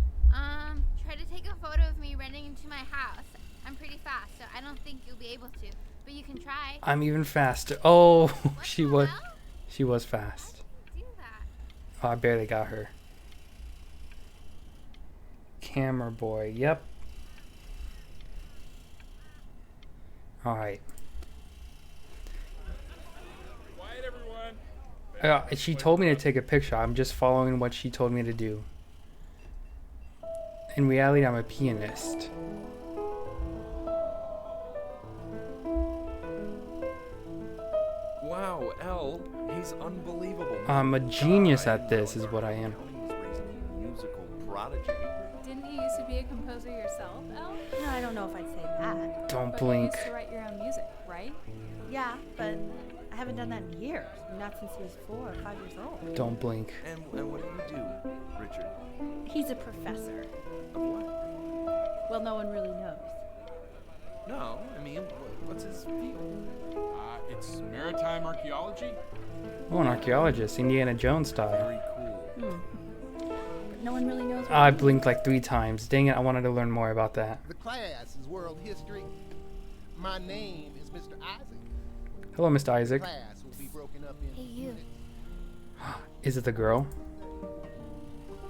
try to take a photo of me running into my house. I'm pretty fast, so I don't think you'll be able to. But you can try. I'm even faster. Oh, What she the was hell? she was fast. Do that. Oh, I barely got her. Camera boy. Yep. All right. Quiet, everyone. She told me to take a picture. I'm just following what she told me to do. In reality, I'm a pianist. Wow, L, he's unbelievable. I'm a genius God, at this, I is what I am. He's raising a musical prodigy. Didn't you used to be a composer yourself, Elle? No, I don't know if I'd say that. Don't But blink. you used to write your own music, right? Yeah, but I haven't done that in years. Not since he was 4 or 5 years old. Don't blink. And what do you do, Richard? He's a professor. Of what? Well, no one really knows. No, I mean, what's his field? It's maritime archaeology. Oh, an archaeologist, Indiana Jones style. Very cool. But no one really knows what I he blinked like 3 times. Dang it, I wanted to learn more about that. The class is world history. My name is Mr. Isaac. Hello, Mr. Isaac. Class will be broken up in Hey, you. units. Is it the girl?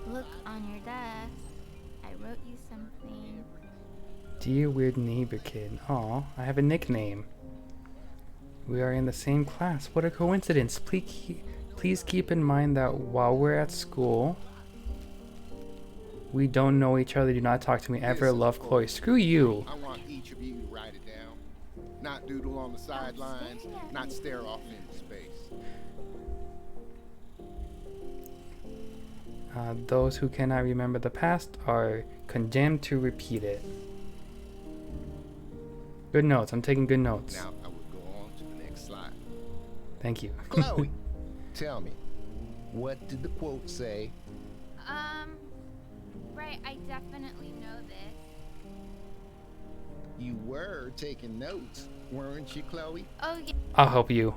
Look on your desk. I wrote you something. Dear weird neighbor kid. Aw, I have a nickname. We are in the same class. What a coincidence. Please keep in mind that while we're at school, we don't know each other. Do not talk to me ever. Listen, Love, Chloe. Screw you. I want each of you to write it down. Not doodle on the sidelines, not stare off into space. Those who cannot remember the past are condemned to repeat it. Good notes. I'm taking good notes. Now I will go on to the next slide. Thank you. Chloe, tell me, what did the quote say? Right, I definitely know this. You were taking notes, weren't you, Chloe? Oh, yeah. I'll help you.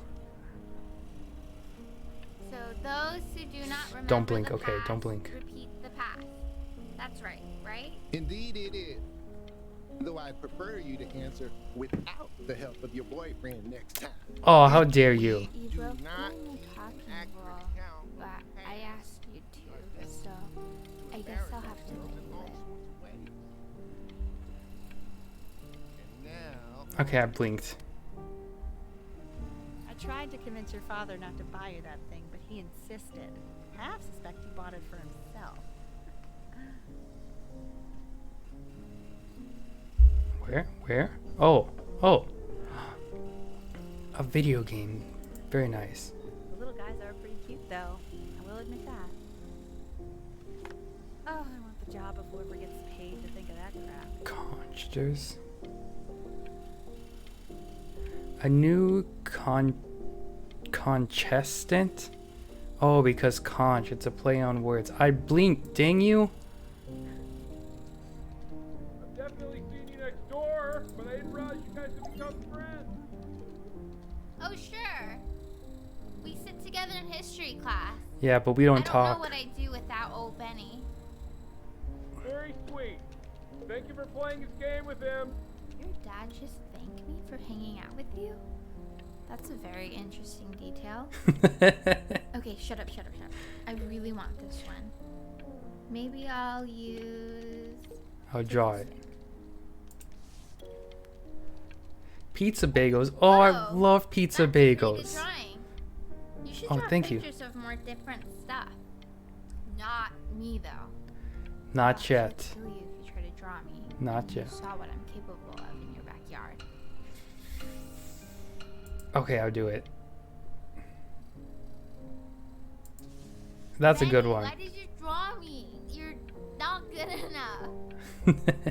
So those who do not remember Don't blink, the okay, don't past, blink. repeat the past. That's right, right? Indeed it is. Though I prefer you to answer without the help of your boyfriend next time. Oh, how dare you. You Do broke not me in the talking accurate rule, count but I asked you to, so I guess I'll have to let you live. Okay, I blinked. I tried to convince your father not to buy you that thing, but he insisted. Half suspect he bought it for himself. Where? Oh. Oh. A video game. Very nice. The little guys are pretty cute, though. I will admit that. Oh, I want the job if whoever gets paid to think of that crap. Conchsters. A new conchestant? Oh, because conch, it's a play on words. I blinked, dang you! I've definitely seen you next door, but I didn't realize you guys have become friends. Oh, sure. We sit together in history class. Yeah, but we don't I don't know talk. what I'd do without old Benny. Very sweet. Thank you for playing this game with him. Your dad just thanked me for hanging out with you? That's a very interesting detail. Okay, shut up. I really want this one. Maybe I'll use... I'll draw it. Pizza bagels. Oh, I Whoa, love pizza that's a pretty good bagels. drawing. You should Oh, draw thank you. pictures of more different stuff. Not me, though. Not I'll yet. kill you if you try to draw me. Not You yet. saw what I'm capable of in your backyard. Okay, I'll do it. That's a good Benny, one. Why did you draw me? You're not good enough.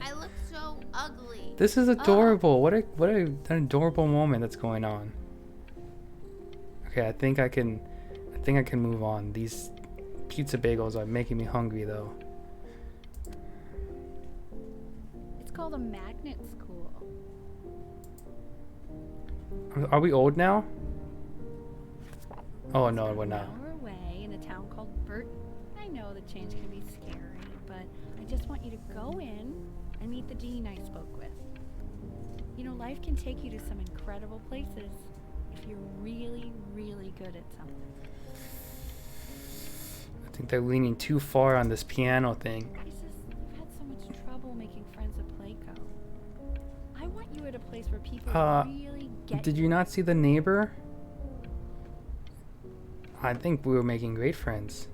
I look so ugly. This is adorable. What an adorable moment that's going on. Okay, I think I can move on. These pizza bagels are making me hungry though. It's called a magnet school. Are we old now? Oh no, we're An not. hour away in a town called Burton. I know the change can be scary, but I just want you to go in and meet the dean I spoke with. You know, life can take you to some incredible places if you're really, really good at something. I think they're leaning too far on this piano thing. It's just, you've had so much trouble making friends at Playco. I want you at a place where people really get Did you not see the neighbor? I think we were making great friends.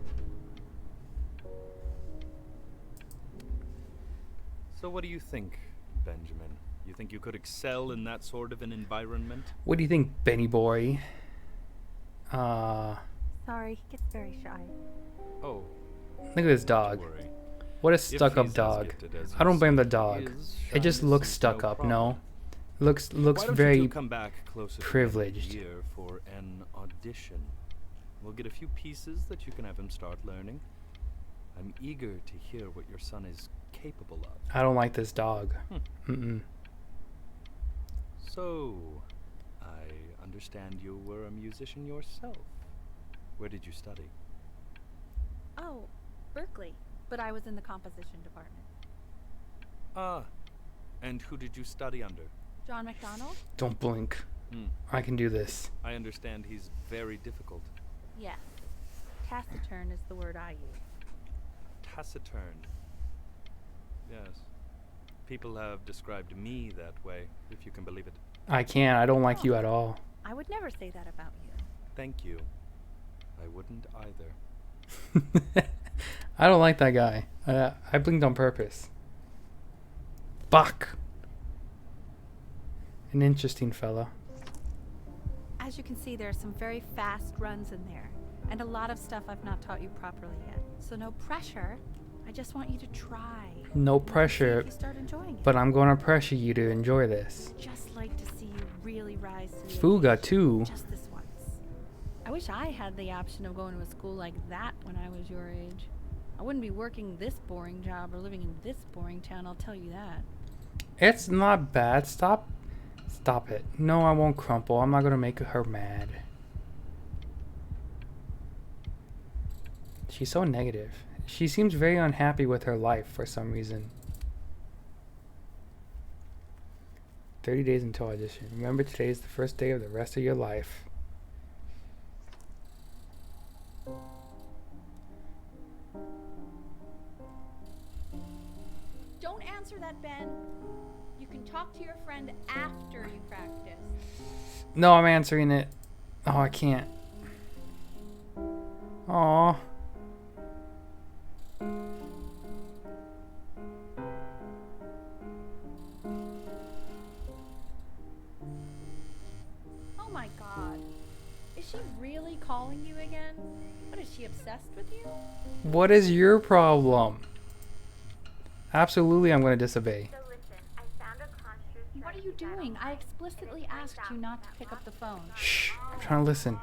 So what do you think, Benjamin? You think you could excel in that sort of an environment? What do you think, Benny boy? Sorry, he gets very shy. Oh, Look at this dog. don't worry. What a If stuck-up he's as dog. gifted as I you don't blame the say he dog. is, It just shyness looks is stuck no up, problem. no? Looks Why don't you very two come back closer to the end of the privileged. year for an audition. We'll get a few pieces that you can have him start learning. I'm eager to hear what your son is capable of. I don't like this dog. Mm-mm. So, I understand you were a musician yourself. Where did you study? Oh, Berkeley. But I was in the composition department. Ah, and who did you study under? John McDonald? Don't blink. Hmm. I can do this. I understand he's very difficult. Yes. Taciturn is the word I use. Taciturn. Yes. People have described me that way, if you can believe it. I can't. I don't like you at all. I would never say that about you. Thank you. I wouldn't either. I don't like that guy. I blinked on purpose. Buck. An interesting fella. As you can see, there are some very fast runs in there, and a lot of stuff I've not taught you properly yet. So no pressure. I just want you to try. No And see pressure, if you start enjoying it. but I'm going to pressure you to enjoy this. Just like to see you really rise to the Fuga occasion. too. Just this once. I wish I had the option of going to a school like that when I was your age. I wouldn't be working this boring job or living in this boring town, I'll tell you that. It's not bad. Stop it. No, I won't crumple. I'm not going to make her mad. She's so negative. She seems very unhappy with her life for some reason. 30 days until audition. Remember, today is the first day of the rest of your life. Don't answer that, Ben. You can talk to your friend after you practice. No, I'm answering it. Oh, I can't. Aw. Oh my god. Is she really calling you again? What, is she obsessed with you? What is your problem? Absolutely, I'm going to disobey. So listen, I found a construct. What are you doing? I explicitly asked you not to pick up the phone. Shh. I'm trying to listen.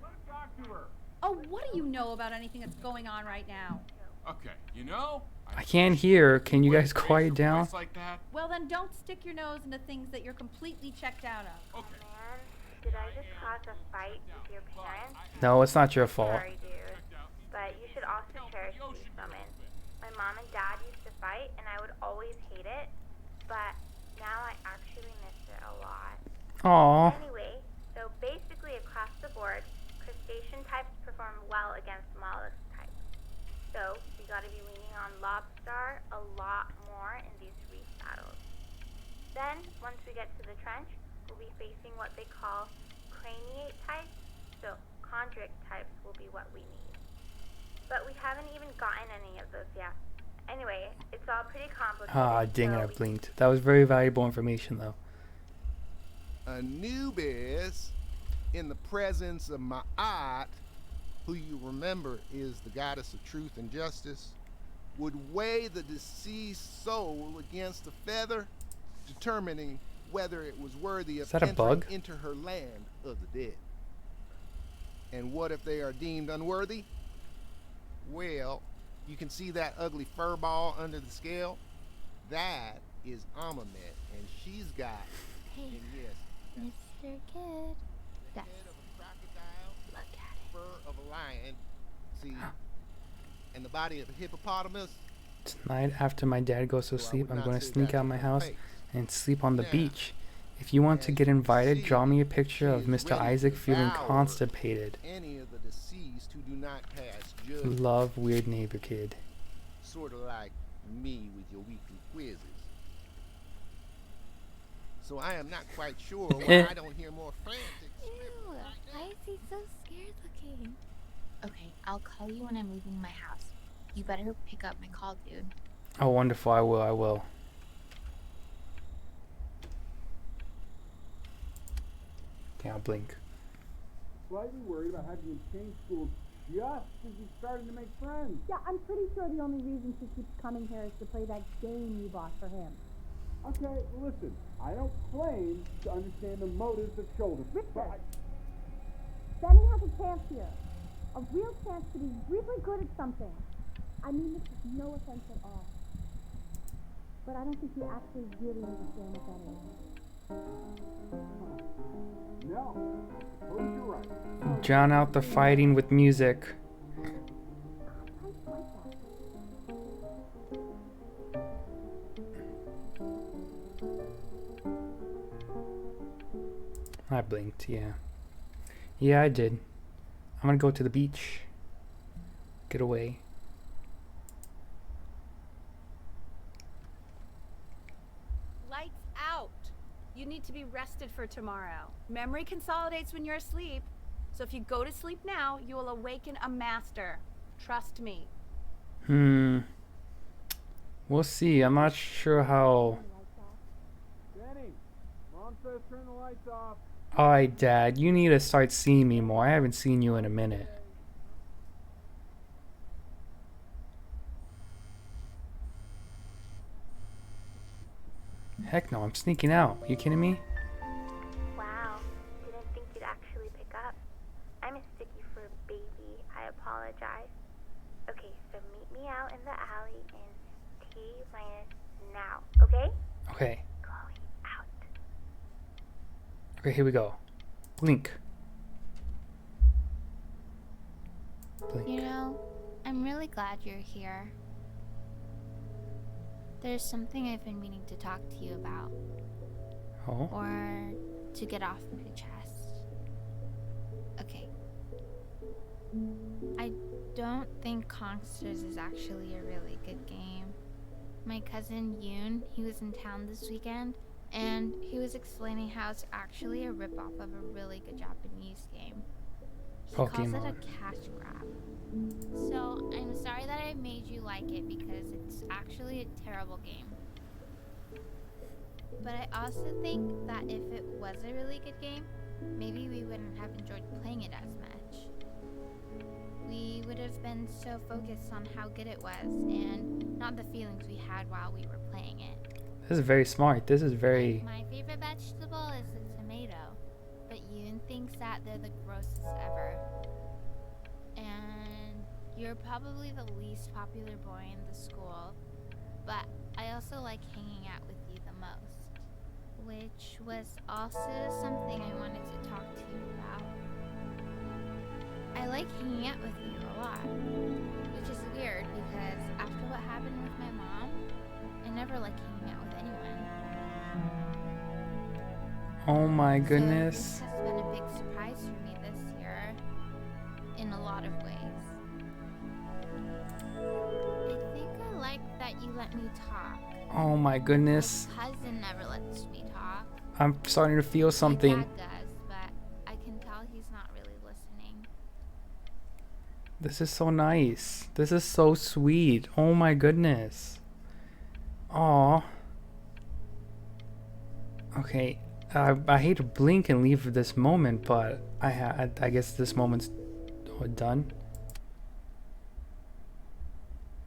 Let him talk to her. Oh, what do you know about anything that's going on right now? Okay, you know? I can't hear. Can you guys quiet down? Like that? Well, then don't stick your nose into things that you're completely checked out of. Okay. Man, did I just cause a fight with your parents? No, it's not your fault. Sorry, dude. But you should also cherish these moments. My mom and dad used to fight, and I would always hate it. But now I actually miss it a lot. Aw. Anyway, so basically across the board, crustacean types perform well against mollusk types. So we gotta be leaning on lobster a lot more in these reef battles. Then, once we get to the trench, we'll be facing what they call craniate types, so chondric types will be what we need. But we haven't even gotten any of those yet. Anyway, it's all pretty complicated. Ah, dang it, so I we blinked. That was very valuable information, though. Anubis, in the presence of Ma'at, who you remember is the goddess of truth and justice, would weigh the deceased soul against a feather, determining whether it was worthy of Is that a entering bug? into her land of the dead. And what if they are deemed unworthy? Well, you can see that ugly fur ball under the scale? That is Amamet, and she's got, Hey, and yes, Mr. Kid. the head of a crocodile, Look at it. fur of a lion, see, and the body of a hippopotamus. Tonight, after my dad goes to So I sleep, would I'm not going to say sneak that out to my her house face. and sleep on the Now, beach. If you want to as get you can invited, draw see, me a picture of she is Mr. ready to Isaac feeling devour constipated. Any of the deceased who do not pass judgment, Love weird neighbor kid. sort of like me with your weekly quizzes. So I am not quite sure why I don't hear more frantic Ew, scribbles like why that. is he so scared looking? Okay, I'll call you when I'm leaving my house. You better pick up my call, dude. Oh, wonderful. I will. I will. Okay, I'll blink. Slightly worried about having you change schools just as you started to make friends. Yeah, I'm pretty sure the only reason she keeps coming here is to play that game you bought for him. Okay, listen, I don't claim to understand the motives of children. Richard, Benny has a chance here. A real chance to be really good at something. I mean this with no offense at all. But I don't think you actually really understand what that is. No, I suppose you're right. Drown out the fighting with music. I like that. I blinked, yeah. Yeah, I did. I'm gonna go to the beach. Get away. Lights out. You need to be rested for tomorrow. Memory consolidates when you're asleep. So if you go to sleep now, you will awaken a master. Trust me. We'll see. I'm not sure how. Benny, Mom says turn the lights off. Alright, Dad. You need to start seeing me more. I haven't seen you in a minute. Heck no, I'm sneaking out. You kidding me? Wow, didn't think you'd actually pick up. I mistook you for a baby. I apologize. Okay, so meet me out in the alley in T minus now, okay? Okay. Going out. Okay, here we go. Blink. Blink. You know, I'm really glad you're here. There's something I've been meaning to talk to you about, Oh? or to get off my chest. Okay. I don't think Consters is actually a really good game. My cousin Yoon, he was in town this weekend, And he was explaining how it's actually a ripoff of a really good Japanese game. He calls it a Pokemon. cash grab. So I'm sorry that I made you like it because it's actually a terrible game. But I also think that if it was a really good game, maybe we wouldn't have enjoyed playing it as much. We would have been so focused on how good it was and not the feelings we had while we were playing it. This is very smart. This is very... My favorite vegetable is the tomato, but Yoon thinks that they're the grossest ever. And you're probably the least popular boy in the school, but I also like hanging out with you the most, which was also something I wanted to talk to you about. I like hanging out with you a lot, which is weird because after what happened with my mom, I never like hanging out with anyone. Oh my So goodness. this has been a big surprise for me this year, in a lot of ways. I think I like that you let me talk. Oh my goodness. My cousin never lets me talk. I'm starting to feel something. My dad does, but I can tell he's not really listening. This is so nice. This is so sweet. Oh my goodness. Aw. Okay. I hate to blink and leave this moment, but I guess this moment's done.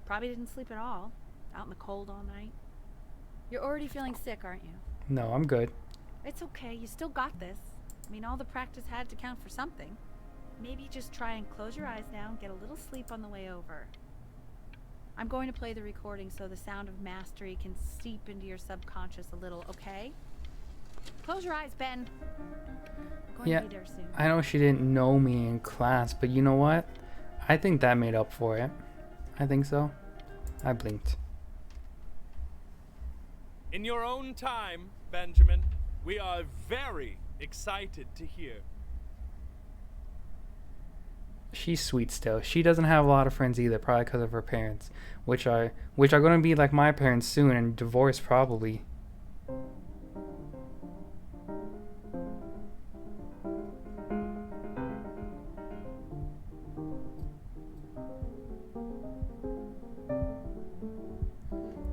Probably didn't sleep at all. Out in the cold all night. You're already feeling sick, aren't you? No, I'm good. It's okay. You still got this. I mean, all the practice had to count for something. Maybe just try and close your eyes now and get a little sleep on the way over. I'm going to play the recording so the sound of mastery can seep into your subconscious a little, okay? Close your eyes, Ben. I'm going Yeah, to be there soon. I know she didn't know me in class, but you know what? I think that made up for it. I think so. I blinked. In your own time, Benjamin, we are very excited to hear. She's sweet still. She doesn't have a lot of friends either, probably because of her parents, which are going to be like my parents soon and divorced probably.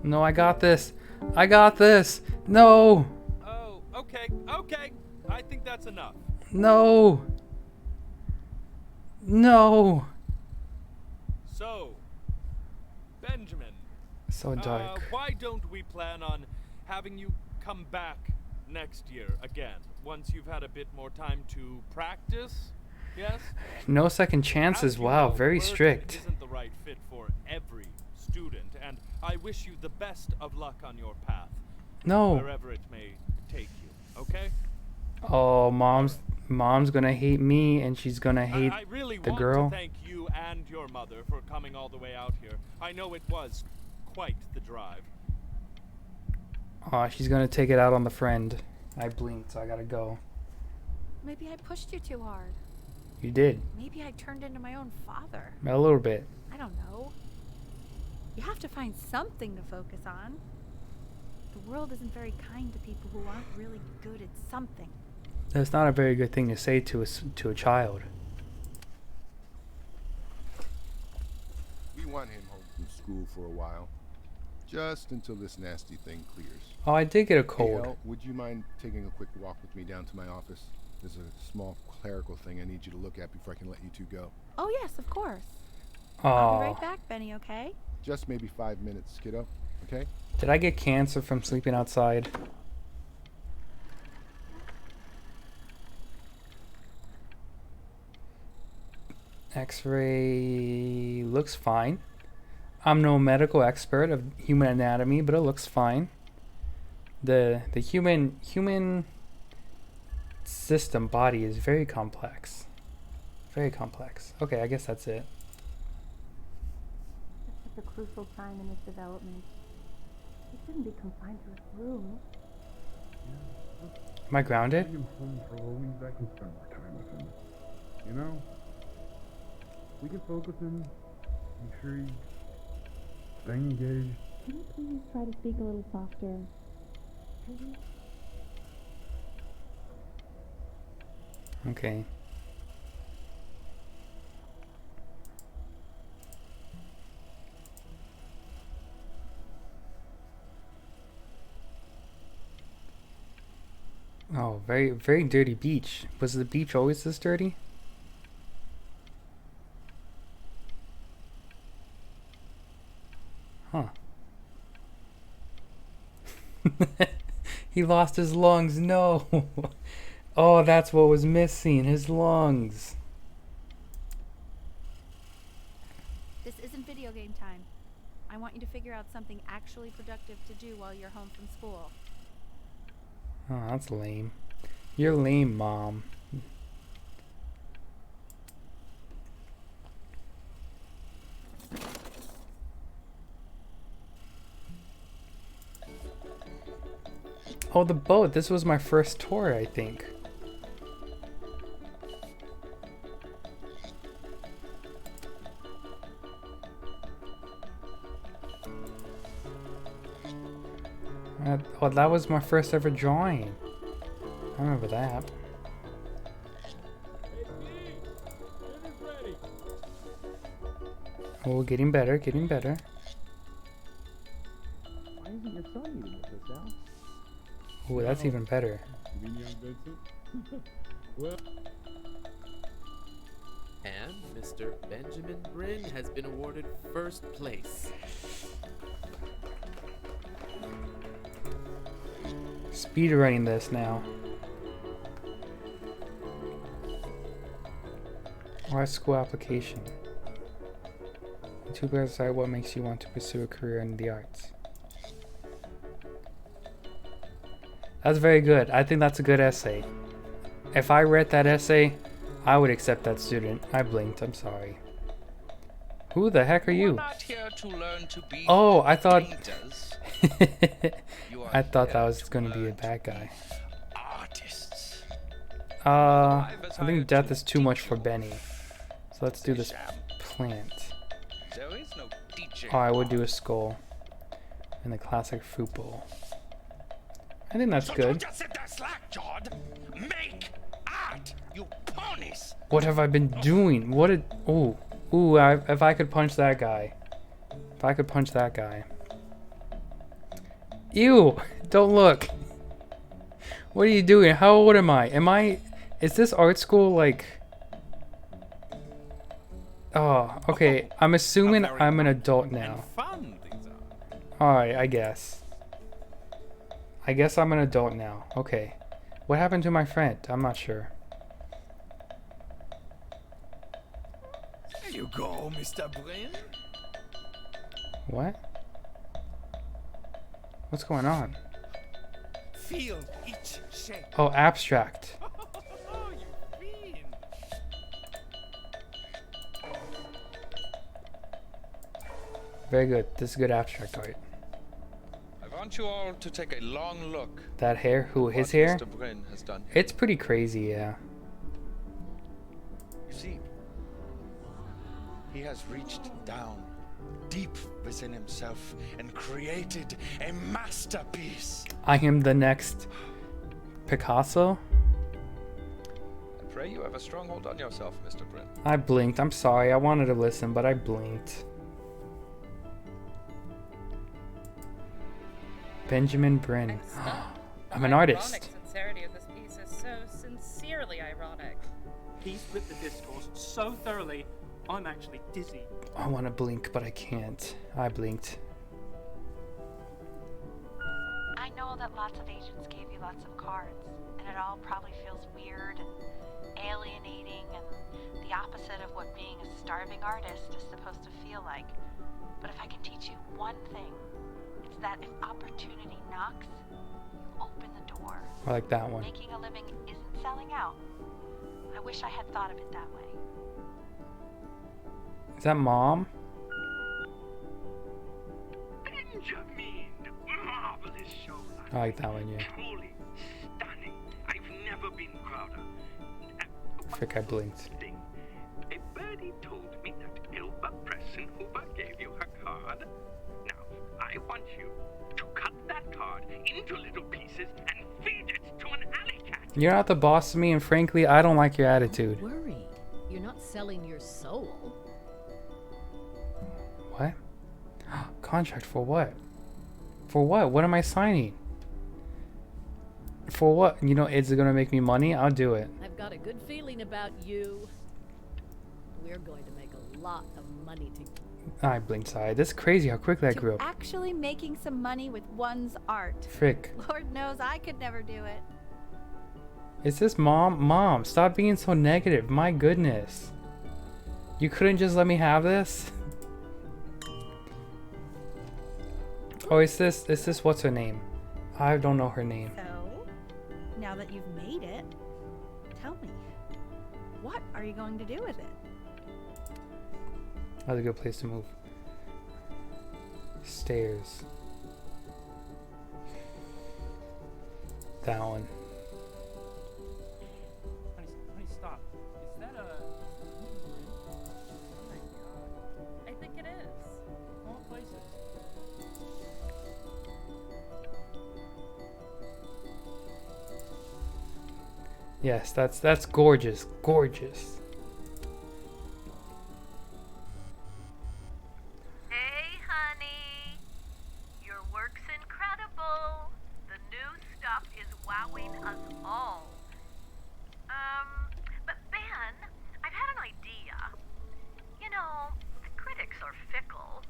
No, I got this. I got this. No. Oh, okay, okay. I think that's enough. No. No. So, Benjamin. So dark. Why don't we plan on having you come back next year again, once you've had a bit more time to practice? Yes? No second chances. As you Wow, know, very Berkeley strict. Isn't the right fit for every student, and I wish you the best of luck on your path, No. wherever it may take you. Okay? Oh, mom's gonna hate me, and she's gonna hate I really the want girl. to thank you and your mother for coming all the way out here. I know it was quite the drive. Oh, she's gonna take it out on the friend. I blinked, so I gotta go. Maybe I pushed you too hard. You did. Maybe I turned into my own father. A little bit. I don't know. You have to find something to focus on. The world isn't very kind to people who aren't really good at something. That's not a very good thing to say to a child. We want him home from school for a while. Just until this nasty thing clears. Oh, I did get a Hey, cold. Al, would you mind taking a quick walk with me down to my office? There's a small clerical thing I need you to look at before I can let you two go. Oh, yes, of course. I'll be Oh, right back, Benny, okay? Just maybe 5 minutes, kiddo. Okay? did I get cancer from sleeping outside? X-ray looks fine. I'm no medical expert of human anatomy, but it looks fine. The human system body is very complex. Very complex. Okay, I guess that's it. It's such a crucial time in his development. He shouldn't be confined to his room. Am I grounded? Bring him home for a little week. I can spend more time with him. You know? We can focus him. Make sure he's staying engaged. Can you please try to speak a little softer? Please? Okay. Oh, very, very dirty beach. Was the beach always this dirty? Huh. He lost his lungs. No. Oh, that's what was missing. His lungs. This isn't video game time. I want you to figure out something actually productive to do while you're home from school. Oh, that's lame. You're lame, Mom. Oh, the boat. This was my first tour, I think. Oh, that was my first ever drawing. I remember that. Oh, getting better, getting better. Why isn't your son eating with us, Al? Oh, that's even better. You mean young Vincent? Well, And Mr. Benjamin Bryn has been awarded first place. Speedrunning this now. Art school application. The two players decide what makes you want to pursue a career in the arts. That's very good. I think that's a good essay. If I read that essay, I would accept that student. I blinked. I'm sorry. Who the heck are you? Not here to learn to be Oh, I thought... painters. I thought that was going to be a bad guy. Artists. I think death is too much for Benny. So let's do this plant. There is no teaching. Oh, I would do a skull. And the classic fruit bowl. I think that's good. Don't just sit there slack, Jod. Make art, you ponies. What have I been doing? What did... Ooh. Ooh, if I could punch that guy. If I could punch that guy. Ew! Don't look. What are you doing? How old am I? Is this art school like... Oh, okay. I'm assuming I'm an adult now. Alright, I guess. I guess I'm an adult now. Okay. What happened to my friend? I'm not sure. There you go, Mr. Bryn. What? What's going on? Feel each shape. Oh, abstract. Oh, you fiend. Very good. This is good abstract art. I want you all to take a long look. That hair? Who? at His what hair? Mr. Bryn has done. It's pretty crazy, yeah. You see, he has reached down deep within himself and created a masterpiece. I am the next Picasso? I pray you have a strong hold on yourself, Mr. Bryn. I blinked. I'm sorry. I wanted to listen, but I blinked. Benjamin Bryn. I'm an artist. The ironic sincerity of this piece is so sincerely ironic. He split the discourse so thoroughly, I'm actually dizzy. I want to blink, but I can't. I blinked. I know that lots of agents gave you lots of cards, and it all probably feels weird and alienating and the opposite of what being a starving artist is supposed to feel like. But if I can teach you one thing, it's that if opportunity knocks, you open the door. I like that one. Making a living isn't selling out. I wish I had thought of it that way. Is that Mom? Benjamin, marvelous show. I like that one, yeah. Truly stunning. I've never been prouder. Frick, I blinked. A birdie told me that Elba Pressenhuber gave you her card. Now, I want you to cut that card into little pieces and feed it to an alley cat. You're not the boss of me, and frankly, I don't like your attitude. Worried. You're not selling your soul. What? Contract for what? For what? What am I signing? For what? You know, is it gonna make me money? I'll do it. I've got a good feeling about you. We're going to make a lot of money together. I blinked side. That's crazy how quickly I grew up. Actually making some money with one's art. Frick. Lord knows I could never do it. Is this mom? Mom, stop being so negative. My goodness. You couldn't just let me have this? Oh, is this what's her name? I don't know her name. So, now that you've made it, tell me, what are you going to do with it? That's a good place to move. Stairs. That one. Honey, stop. Is that a... I think it is. All places. Yes, that's gorgeous. Gorgeous. Hey, honey. Your work's incredible. The new stuff is wowing us all. But Ben, I've had an idea. You know, the critics are fickle.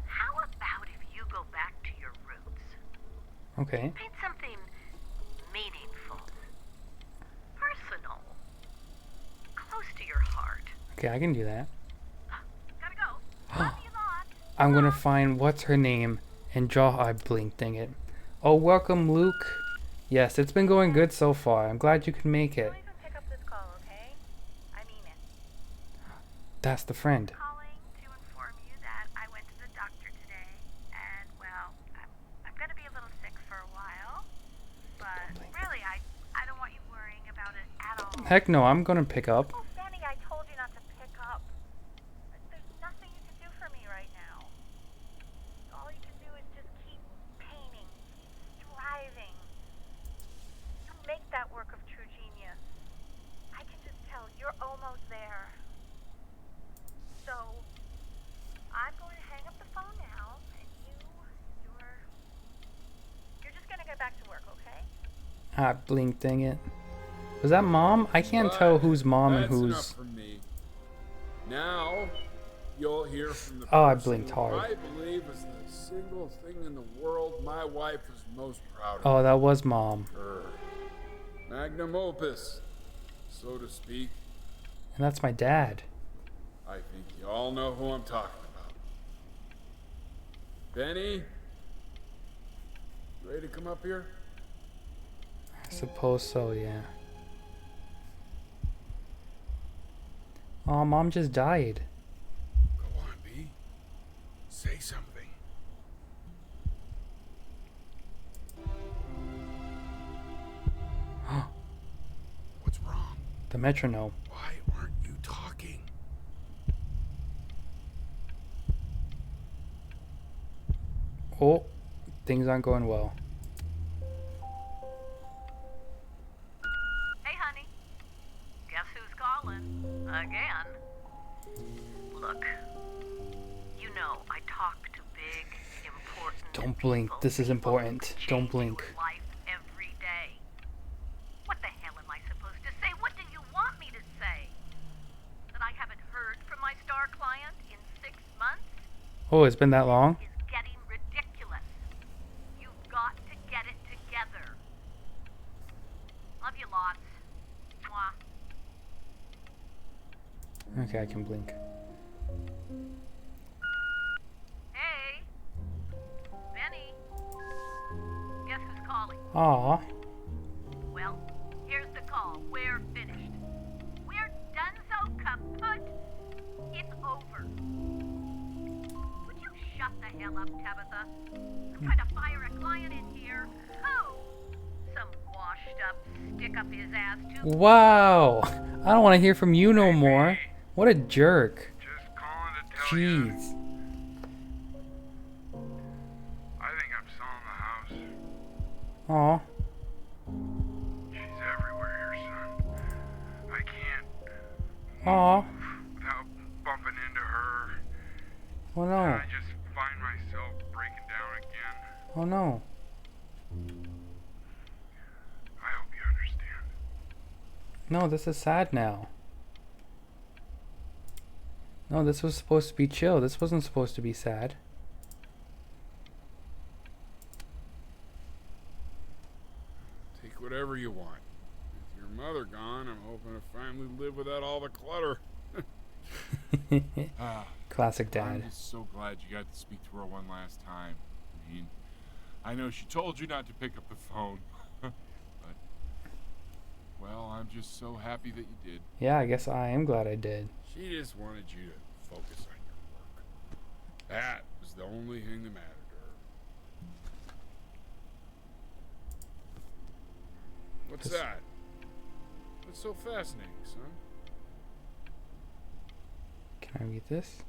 How about if you go back to your roots? Okay. Paint something meaningful, personal, close to your heart. Okay, I can do that. Gotta go. Love you lot. I'm gonna find what's her name and draw. I blink, dang it. Oh, welcome, Luke. Yes, it's been going good so far. I'm glad you can make it. Don't even pick up this call, okay? I mean it. That's the friend. Calling to inform you that I went to the doctor today, and well, I'm gonna be a little sick for a while, but really, I don't want you worrying about it at all. Heck no, I'm gonna pick up. Oh, Benny, I told you not to pick up. There's nothing you can do for me right now. All you can do is just keep painting, keep striving. You make that work of true genius. I can just tell you're almost there. So, I'm going to hang up the phone now, and you're just gonna get back to work, okay? Ah, blink, dang it. Was that mom? I can't tell who's mom and That's who's... enough from me. Now, you'll hear from the Oh, I person blinked who hard. I believe is the single thing in the world my wife is most proud of. Oh, that was mom. Her magnum opus, so to speak. And that's my dad. I think you all know who I'm talking about. Benny? Ready to come up here? I suppose so, yeah. Oh, mom just died. Go on, B. Say something. What's wrong? The metronome. Why weren't you talking? Oh, things aren't going well. Hey, honey. Guess who's calling? Again. Look, you know I talk to big, important Don't blink. This is important. Don't blink. life every day. What the hell am I supposed to say? What do you want me to say? That I haven't heard from my star client in 6 months? Oh, it's been that long? Is getting ridiculous. You've got to get it together. Love you lots. Mwah. Okay, I can blink. Hey. Benny. Guess who's calling? Aw. Well, here's the call. We're finished. We're done so kaput. It's over. Would you shut the hell up, Tabitha? I'm trying to fire a client in here. Who? Some washed up, stick up his ass too. Wow. I don't want to hear from you no more. What a jerk. Jeez. I think I'm selling the house. Aw. She's Aw. without bumping into her. Oh no. I just find myself breaking down again. Oh no. I hope you understand. No, this is sad now. No, this was supposed to be chill. This wasn't supposed to be sad. Take whatever you want. With your mother gone, I'm hoping to finally live without all the clutter. Classic dad. I'm just so glad you got to speak to her one last time. I mean, I know she told you not to pick up the phone, but, well, I'm just so happy that you did. Yeah, I guess I am glad I did. She just wanted you to focus on your work. That was the only thing that mattered to her. What's that? What's so fascinating, son? Can I read this?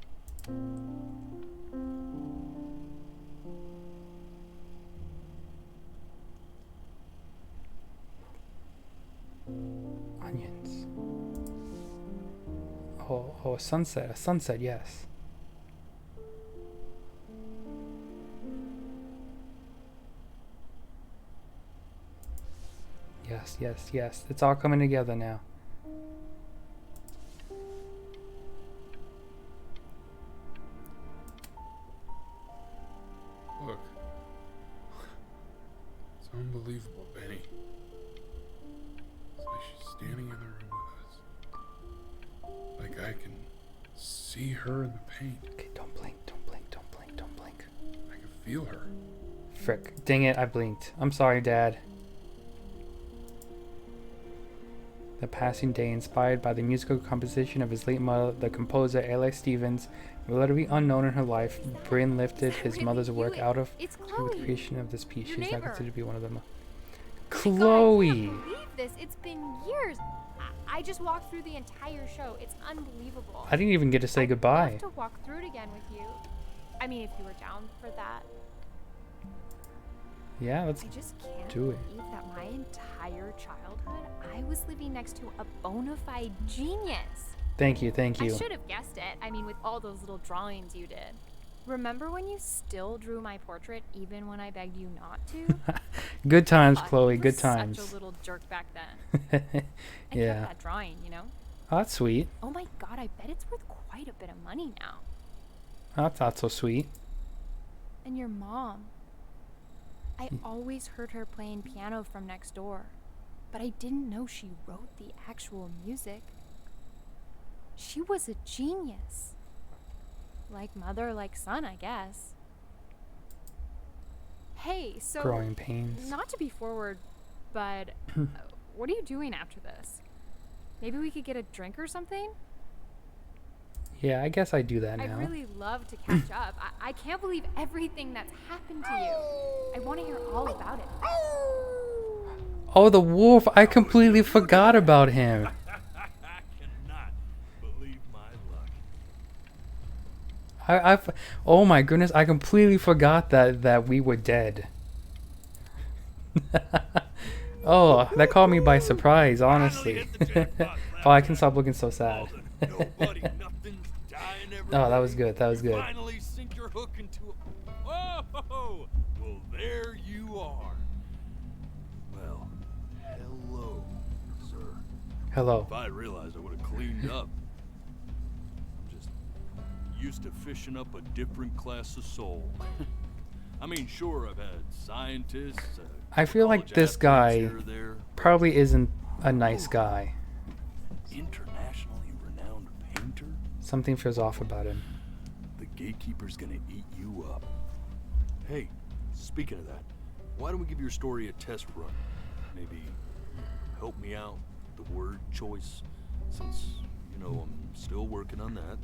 Onions. Oh, a sunset. A sunset, yes. Yes, yes, yes. It's all coming together now. Look. It's unbelievable, Benny. It's like she's standing in the room with us. Like I can see her in the paint. Okay, don't blink, don't blink, don't blink, don't blink. I can feel her. Frick. Dang it, I blinked. I'm sorry, Dad. The passing day, inspired by the musical composition of his late mother, the composer L.A. Stevens, relatively unknown in her life, Bryn lifted his mother's work out of It's with Chloe. the creation of this piece. Your She's not neighbor. considered to be one of them. I Chloe! can't believe this. It's been years. I just walked through the entire show. It's unbelievable. I didn't even get to say I'd goodbye. love to walk through it again with you. I mean, if you were down for that. Yeah, let's I just can't do it. believe that my entire childhood I was living next to a bona fide genius. Thank you, thank you. I should have guessed it. I mean, with all those little drawings you did. Remember when you still drew my portrait even when I begged you not to? Good times, God, Chloe, you were good times. Such a little jerk back then. I Yeah. kept that drawing, you know? Oh, that's sweet. Oh my god, I bet it's worth quite a bit of money now. That's not so sweet. And your mom. I always heard her playing piano from next door, but I didn't know she wrote the actual music. She was a genius. Like mother, like son, I guess. Hey, so Growing pains. not to be forward, but what are you doing after this? Maybe we could get a drink or something? Yeah, I guess I do that I'd now. really love to catch up. I can't believe everything that's happened to you. I want to hear all about it. Oh, the wolf! I completely forgot about him. Believe my luck. Oh my goodness! I completely forgot that we were dead. Oh, that caught me by surprise, honestly. Oh, I can stop looking so sad. Oh, that was good. That was good. Finally sink your hook into a... Whoa! Well, there you are. Well, hello, sir. Hello. If I realized, I would have cleaned up. I'm just used to fishing up a different class of soul. I mean, sure, I've had scientists. I feel like this guy probably isn't a nice guy. Internationally renowned painter? Something feels off about him. The gatekeeper's gonna eat you up. Hey, speaking of that, why don't we give your story a test run? Maybe help me out with the word choice, since, you know, I'm still working on that.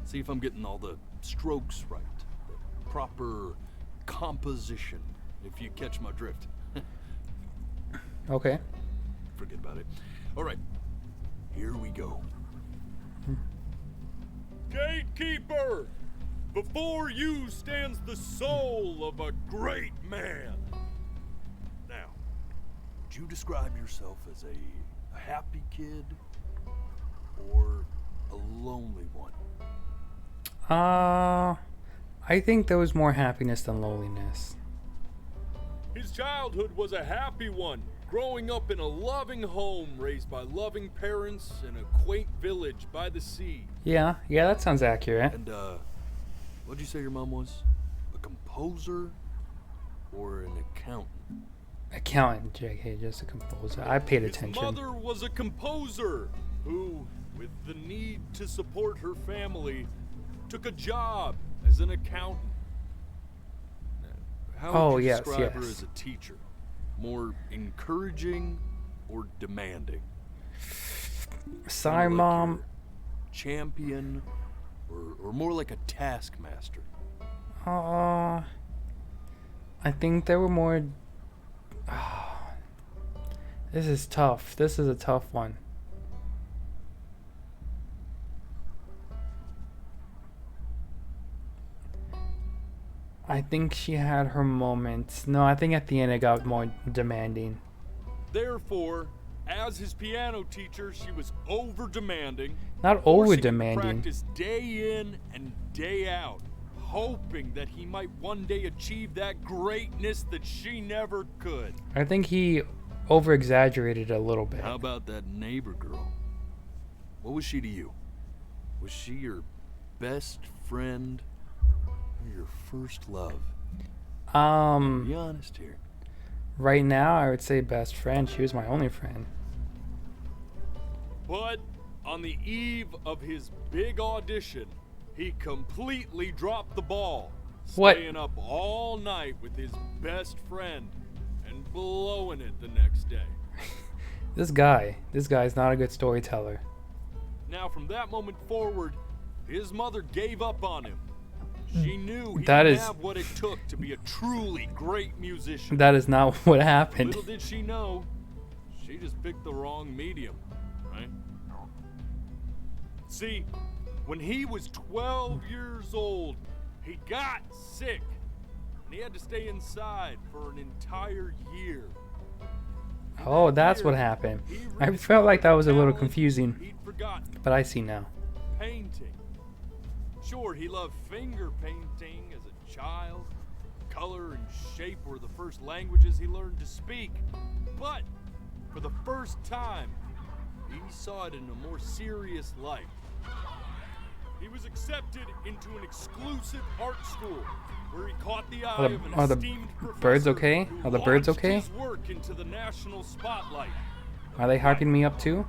See if I'm getting all the strokes right, the proper composition, if you catch my drift. Okay. Forget about it. All right, here we go. Gatekeeper! Before you stands the soul of a great man. Now, would you describe yourself as a happy kid or a lonely one? I think there was more happiness than loneliness. His childhood was a happy one, growing up in a loving home raised by loving parents in a quaint village by the sea. Yeah, that sounds accurate. And, what'd you say your mom was? A composer or an accountant? Accountant, JK, just a composer. I paid attention. His mother was a composer who, with the need to support her family, took a job as an accountant. How would you describe her as a teacher? More encouraging or demanding? Sorry, like Mom. Champion or more like a taskmaster? I think they were more... This is tough. This is a tough one. I think she had her moments. No, I think at the end it got more demanding. Therefore, as his piano teacher, she was over-demanding. Not forcing him to over-demanding. Practice day in and day out, hoping that he might one day achieve that greatness that she never could. I think he over-exaggerated a little bit. How about that neighbor girl? What was she to you? Was she your best friend or your first love? Be honest here. Right now, I would say best friend. She was my only friend. But on the eve of his big audition, he completely dropped the ball, What? staying up all night with his best friend and blowing it the next day. This guy's not a good storyteller. Now, from that moment forward, his mother gave up on him. She knew he That didn't is- have what it took to be a truly great musician. That is not what happened. Little did she know, she just picked the wrong medium, right? See, when he was 12 years old, he got sick, and he had to stay inside for an entire year. Oh, that's what happened. I felt like that was a little confusing, but I see now. Painting. Sure, he loved finger painting as a child. Color and shape were the first languages he learned to speak. But for the first time, he saw it in a more serious light. He was accepted into an exclusive art school where he caught the eye of an Are the esteemed professor birds okay? who Are the birds launched okay? his work into the national spotlight. Are they hyping me up too?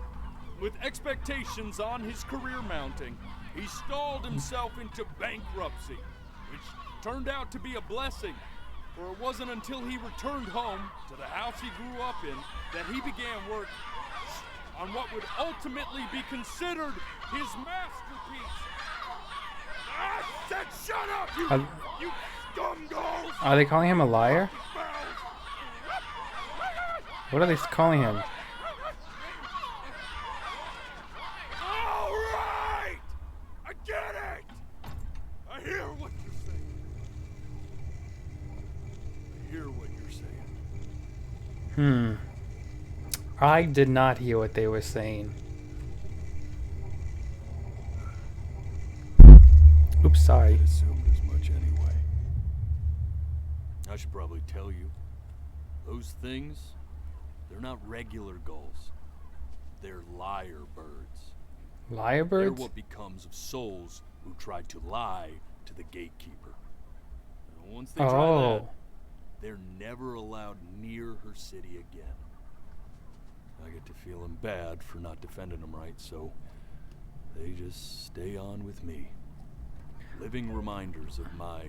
With expectations on his career mounting, he stalled himself into bankruptcy, which turned out to be a blessing, for it wasn't until he returned home to the house he grew up in that he began work on what would ultimately be considered his masterpiece. I said shut up, you scumballs! Are they calling him a liar? What are they calling him? All right! I get it! I hear what you're saying. I hear what you're saying. I did not hear what they were saying. Oops, sorry. I assumed as much anyway. I should probably tell you, those things, they're not regular gulls. They're liar birds. Liar They're birds? what becomes of souls who tried to lie to the gatekeeper. And once they try that, they're never allowed near her city again. I get to feeling bad for not defending them right, so they just stay on with me. Living reminders of my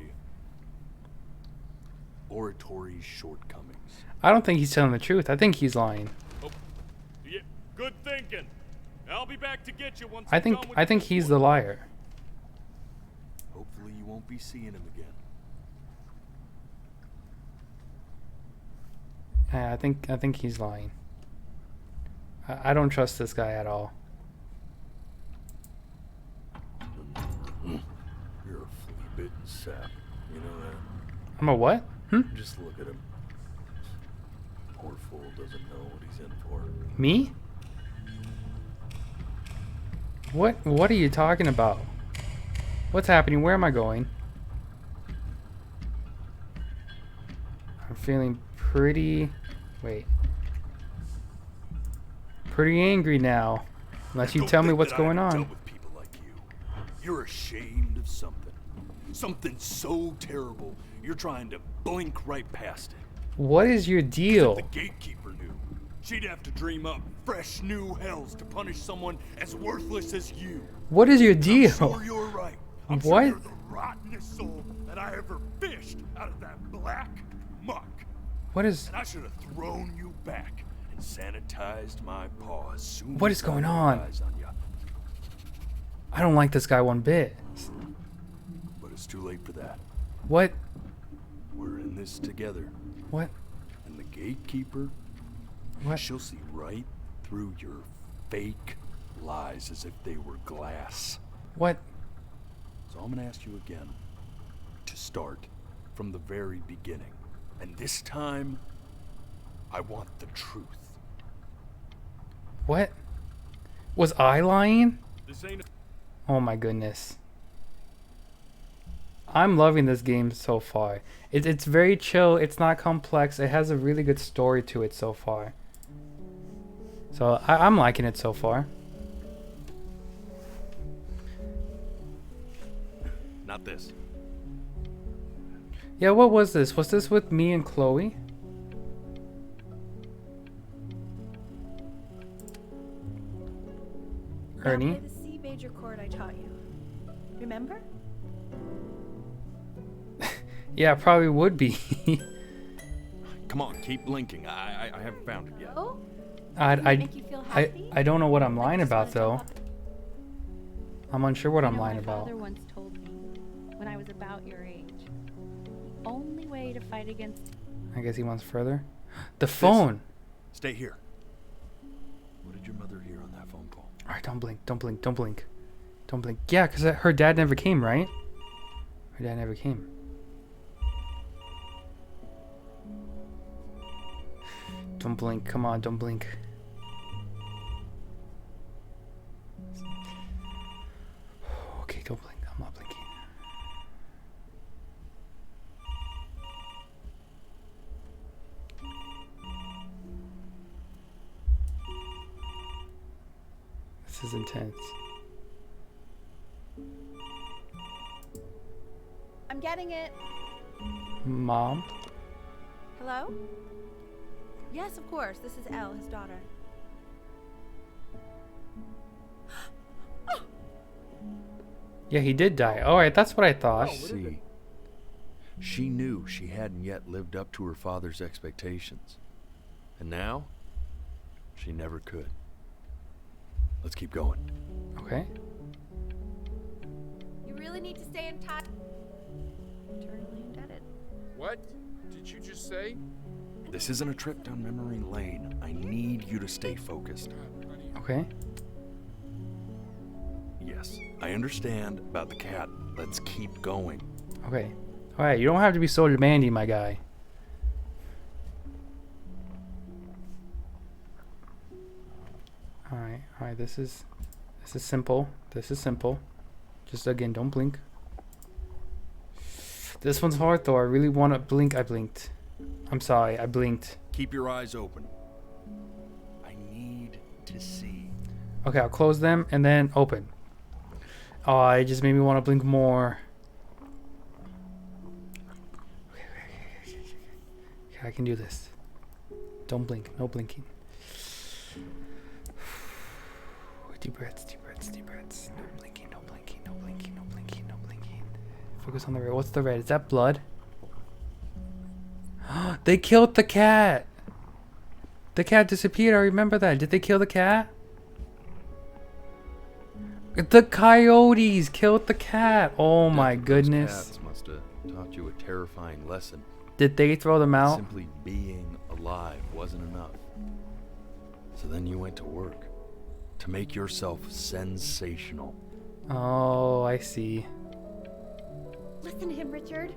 oratory shortcomings. I don't think he's telling the truth. I think he's lying. Oh, yeah, good thinking. I'll be back to get you once I I'm think done with I think this he's one. the liar. Hopefully you won't be seeing him again. Yeah, I think he's lying. I don't trust this guy at all. You're a flea-bitten sap. You know that? I'm a what? Just look at him. Poor fool doesn't know what he's in for. Me? What are you talking about? What's happening? Where am I going? I'm feeling pretty... Wait. Pretty angry now. Unless you tell me what's going on. With people like you. You're ashamed of something. Something so terrible, you're trying to blink right past it. What is your deal? If the gatekeeper knew, she'd have to dream up fresh new hells to punish someone as worthless as you. What is your deal? I'm sure you're right. I'm what? sure you're the rottenest soul that I ever fished out of that black muck. What is... And I should have thrown you back and sanitized my paws soon. What is going on? I don't like this guy one bit. But it's too late for that. What? We're in this together. What? And the gatekeeper, what? She'll see right through your fake lies as if they were glass. What? So I'm gonna ask you again to start from the very beginning. And this time, I want the truth. What? Was I lying? This ain't Oh my goodness. I'm loving this game so far. It's very chill. It's not complex. It has a really good story to it so far. So I'm liking it so far. Not this. Yeah, what was this? Was this with me and Chloe? Ernie? Now play the C major chord I taught you. Remember? Yeah, probably would be. Come on, keep blinking. I haven't found it yet. Oh? I don't know what I'm lying about though. I'm unsure what I'm lying about. My father once told me when I was about your age, the only way to fight against... I guess he wants further. The phone. Stay here. What did your mother hear on that phone call? All right, don't blink, don't blink, don't blink. Don't blink. Yeah, because her dad never came, right? Her dad never came. Don't blink. Come on, don't blink. Okay, don't blink. I'm not blinking. This is intense. I'm getting it. Mom? Hello? Yes, of course. This is Elle, his daughter. Yeah, he did die. Alright, that's what I thought. See, she knew she hadn't yet lived up to her father's expectations. And now, she never could. Let's keep going. Okay. You really need to stay in touch. Eternally indebted. What did you just say? This isn't a trip down memory lane. I need you to stay focused. Okay. Yes, I understand about the cat. Let's keep going. Okay. Alright, you don't have to be so demanding, my guy. Alright, this is simple. This is simple. Just again, don't blink. This one's hard though. I really want to blink. I blinked. I'm sorry, I blinked. Keep your eyes open. I need to see. Okay, I'll close them and then open. Oh, it just made me want to blink more. Okay, I can do this. Don't blink. No blinking. Deep breaths, deep breaths, deep breaths. No blinking, no blinking, no blinking, no blinking, no blinking. Focus on the red. What's the red? Is that blood? They killed the cat. The cat disappeared. I remember that. Did they kill the cat? The coyotes killed the cat. Oh my goodness. Cats must have taught you a terrifying lesson. Did they throw them out? Simply being alive wasn't enough. So then you went to work to make yourself sensational. Oh, I see. Listen to him, Richard.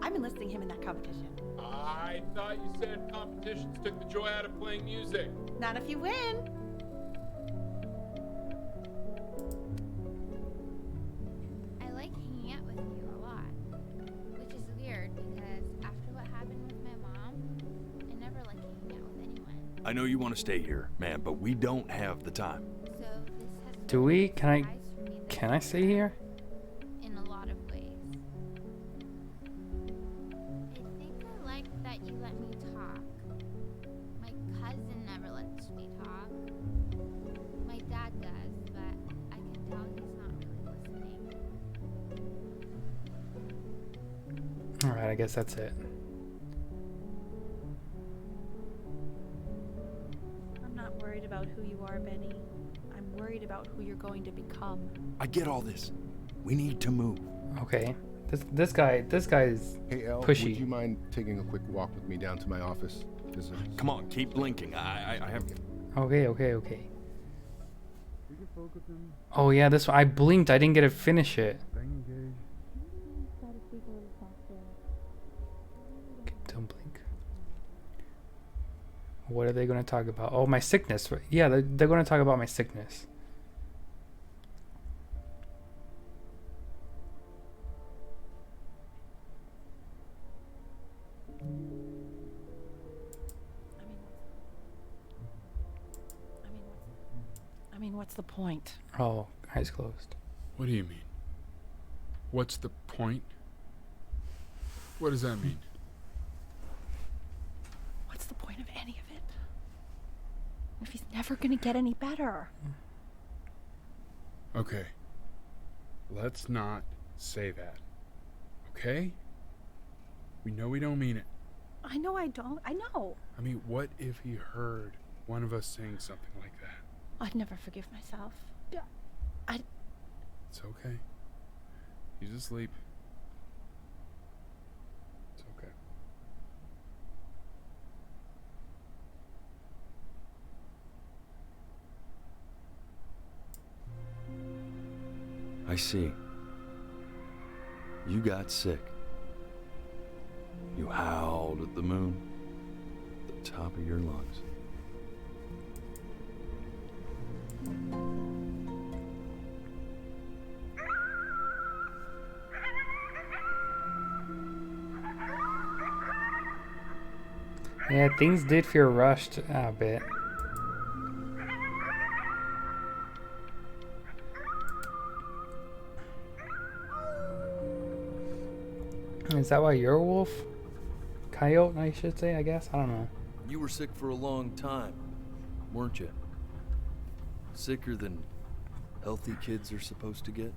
I'm enlisting him in that competition. I thought you said competitions took the joy out of playing music. Not if you win. I know you want to stay here, man, but we don't have the time. So this has Do we? Can I? surprise for me this Can I stay here? in a lot of ways. I think I like that you let me talk. My cousin never lets me talk. My dad does, but I can tell he's not really listening. All right, I guess that's it. I'm not worried about who you are, Benny. I'm worried about who you're going to become. I get all this. We need to move. Okay. This guy is Hey, El, pushy. would you mind taking a quick walk with me down to my office? Come on, keep blinking. I have... Okay. We can focus in. Oh yeah, this one, I blinked. I didn't get to finish it. Staying engaged. Okay, don't blink. What are they going to talk about? Oh, my sickness. Yeah, they're going to talk about my sickness. I mean, what's the point? Oh, eyes closed. What do you mean? What's the point? What does that mean? What's the point of any of it? If he's never gonna get any better. Okay. Let's not say that. Okay? We know we don't mean it. I know I don't. I know. I mean, what if he heard one of us saying something like that? I'd never forgive myself. It's okay. He's asleep. It's okay. I see. You got sick. You howled at the moon, at the top of your lungs. Yeah, things did feel rushed a bit. Is that why you're a wolf? Coyote, I should say, I guess. I don't know. You were sick for a long time, weren't you? Sicker than healthy kids are supposed to get?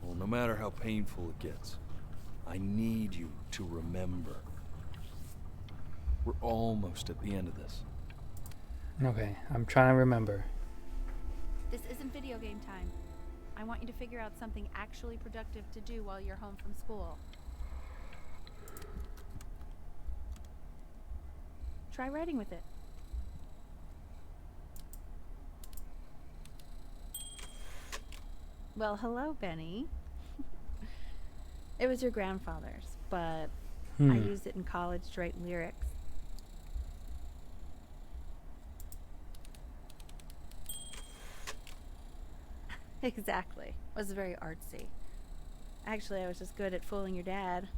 Well, no matter how painful it gets, I need you to remember. We're almost at the end of this. Okay, I'm trying to remember. This isn't video game time. I want you to figure out something actually productive to do while you're home from school. Try writing with it. Well, hello, Benny. It was your grandfather's, but I used it in college to write lyrics. Exactly. It was very artsy. Actually, I was just good at fooling your dad.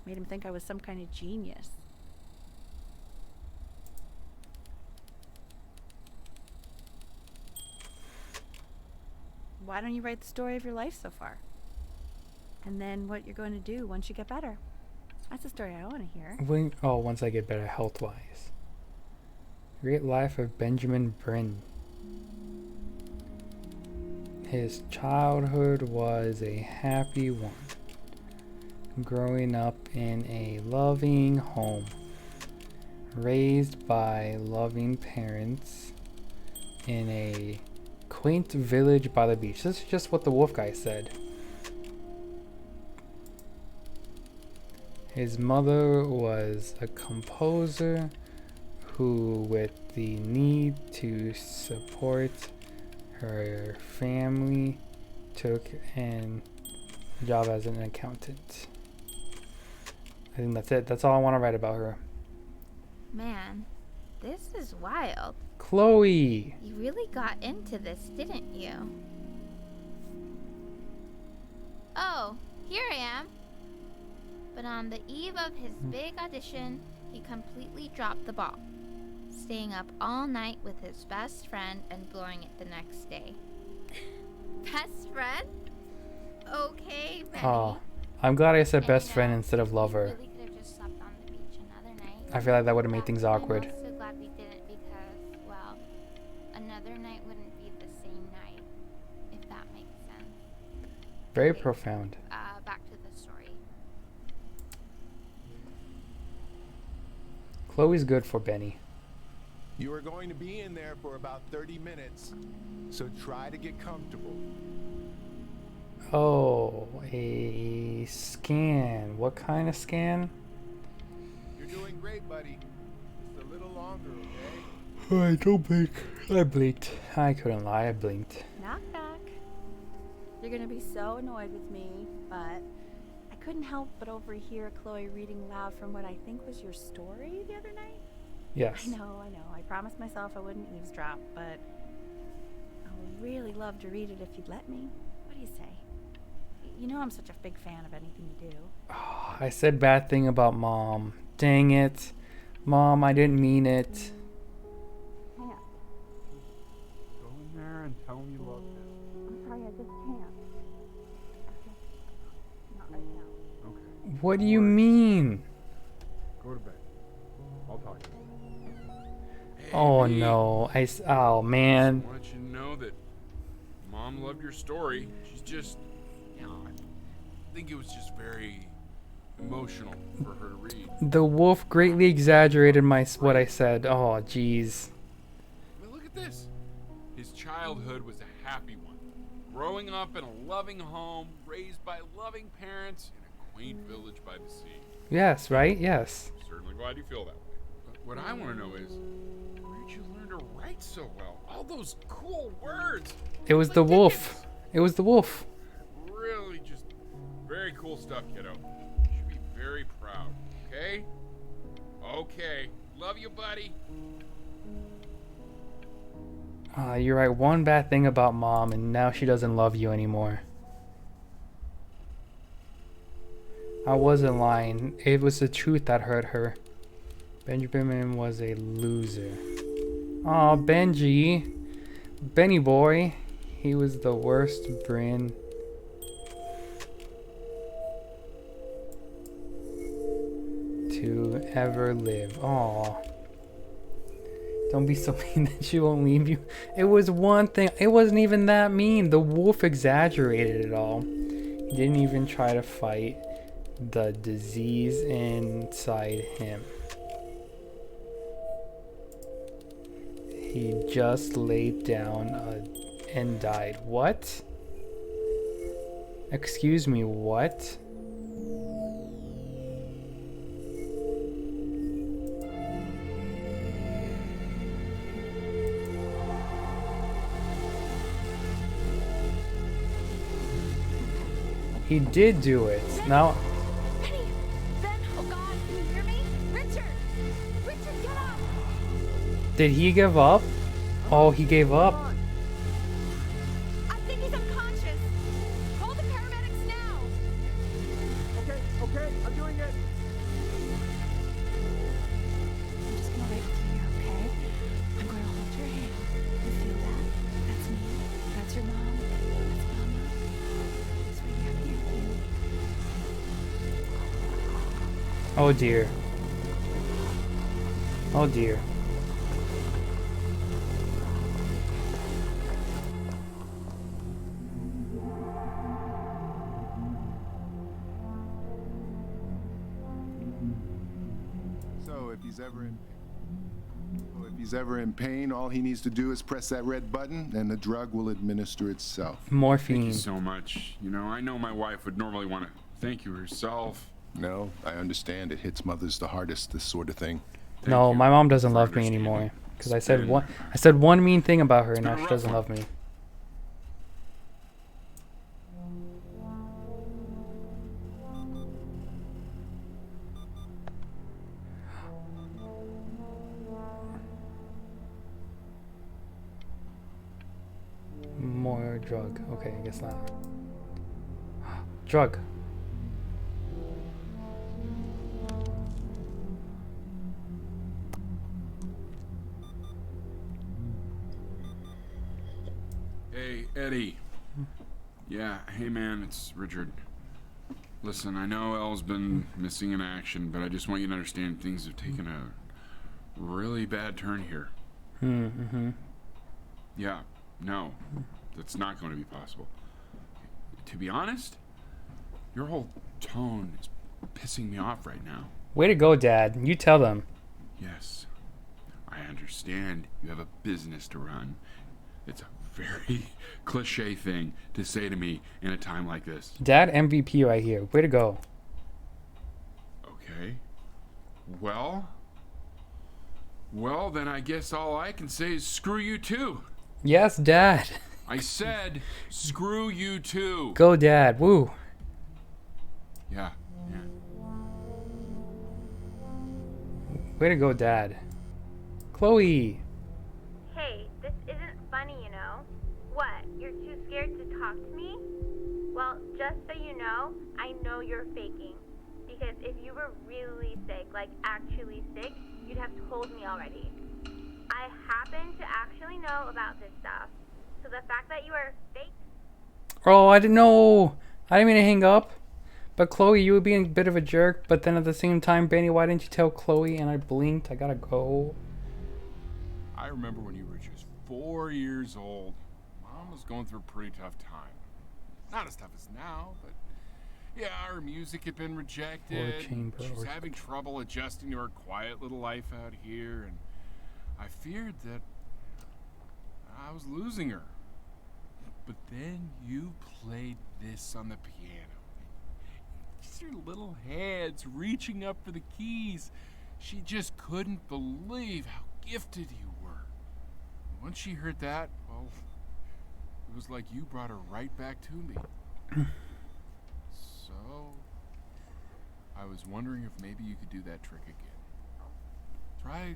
Made him think I was some kind of genius. Why don't you write the story of your life so far? And then what you're going to do once you get better. That's the story I want to hear. Once I get better health-wise. Great life of Benjamin Bryn. His childhood was a happy one. Growing up in a loving home. Raised by loving parents in a quaint village by the beach. This is just what the wolf guy said. His mother was a composer who, with the need to support her family, took a job as an accountant. I think that's it. That's all I want to write about her. Man, this is wild. Chloe! You really got into this, didn't you? Oh, here I am. But on the eve of his big audition, he completely dropped the ball. staying up all night with his best friend and blowing it the next day. Best friend? Okay, Benny. Oh, I'm glad I said And, best friend instead of we lover. really could have just slept on the beach another night. I feel like that would have made things But awkward. I'm also glad we didn't because, well, another night wouldn't be the same night, if that makes sense. Very Okay, profound. back to the story. Chloe's good for Benny. You are going to be in there for about 30 minutes, so try to get comfortable. Oh, a scan. What kind of scan? You're doing great, buddy. Just a little longer, okay? I don't blink. I blinked. I couldn't lie. I blinked. Knock, knock. You're gonna be so annoyed with me, but I couldn't help but overhear Chloe reading loud from what I think was your story the other night. Yes. I know. I promised myself I wouldn't eavesdrop, but I would really love to read it if you'd let me. What do you say? You know I'm such a big fan of anything you do. I said bad thing about Mom. Dang it. Mom, I didn't mean it. Hang on. Go in there and tell him you love him. I'm sorry, I just can't. Okay. Not right now. Okay. What do you mean? Go to bed. I'll talk to you. Oh no. Oh man. I want you to know that Mom loved your story. She's just, I think it was just very emotional for her to read. The wolf greatly exaggerated what I said. Oh jeez. I mean, look at this. His childhood was a happy one. Growing up in a loving home, raised by loving parents in a quaint village by the sea. Yes, right? Yes. Certainly glad you feel that way. But what I want to know is, where did you learn to write so well? All those cool words. It was the wolf. It was the wolf. Really just very cool stuff, kiddo. You should be very proud, okay? Okay. Love you, buddy. You're right. One bad thing about Mom, and now she doesn't love you anymore. I wasn't lying. It was the truth that hurt her. Benjamin was a loser. Aw, Benji. Benny boy. He was the worst Bryn. To ever live. Aw. Don't be so mean that she won't leave you. It was one thing. It wasn't even that mean. The wolf exaggerated it all. He didn't even try to fight the disease inside him. He just laid down and died. What? Excuse me, what? He did do it. Now. Benny! Ben! Oh God! Can you hear me? Richard! Richard, get up! Did he give up? Oh, he gave up. I think he's unconscious. Call the paramedics now. Okay, I'm doing it. I'm just gonna wait with you here, okay? I'm going to hold your hand. You feel that? That's me. That's your mom. That's Mama. Sweetie, I'm here with you. Oh dear. Oh dear. So if he's ever in pain, all he needs to do is press that red button and the drug will administer itself. Morphine. Thank you so much. You know, I know my wife would normally want to thank you herself. No, I understand it hits mothers the hardest, this sort of thing. No, my mom doesn't love me anymore because I said one mean thing about her and now she doesn't love me. More drug. Okay, I guess not. Drug. Hey, Eddie. Yeah, hey man, it's Richard. Listen, I know Elle's been missing in action, but I just want you to understand things have taken a really bad turn here. Mm-hmm. Yeah, no, that's not going to be possible. To be honest, your whole tone is pissing me off right now. Way to go, Dad. You tell them. Yes, I understand you have a business to run. It's a very cliche thing to say to me in a time like this. Dad MVP right here. Way to go. Okay. Well, then I guess all I can say is screw you too. Yes, Dad. I said screw you too. Go, Dad. Woo. Yeah. Way to go, Dad. Chloe. Hey, this isn't funny, you know? What, you're too scared to talk to me? Well, just so you know, I know you're faking. Because if you were really sick, like actually sick, you'd have told me already. I happen to actually know about this stuff. So the fact that you are fake... Oh, I didn't know. I didn't mean to hang up. But Chloe, you were being a bit of a jerk. But then at the same time, Benny, why didn't you tell Chloe? And I blinked. I gotta go. I remember when you were just 4 years old. Mom was going through a pretty tough time. Not as tough as now, but yeah, her music had been rejected. She was having trouble adjusting to her quiet little life out here, and I feared that I was losing her. But then you played this on the piano. Just her little hands reaching up for the keys. She just couldn't believe how gifted you were. Once she heard that, well, it was like you brought her right back to me. So, I was wondering if maybe you could do that trick again. Try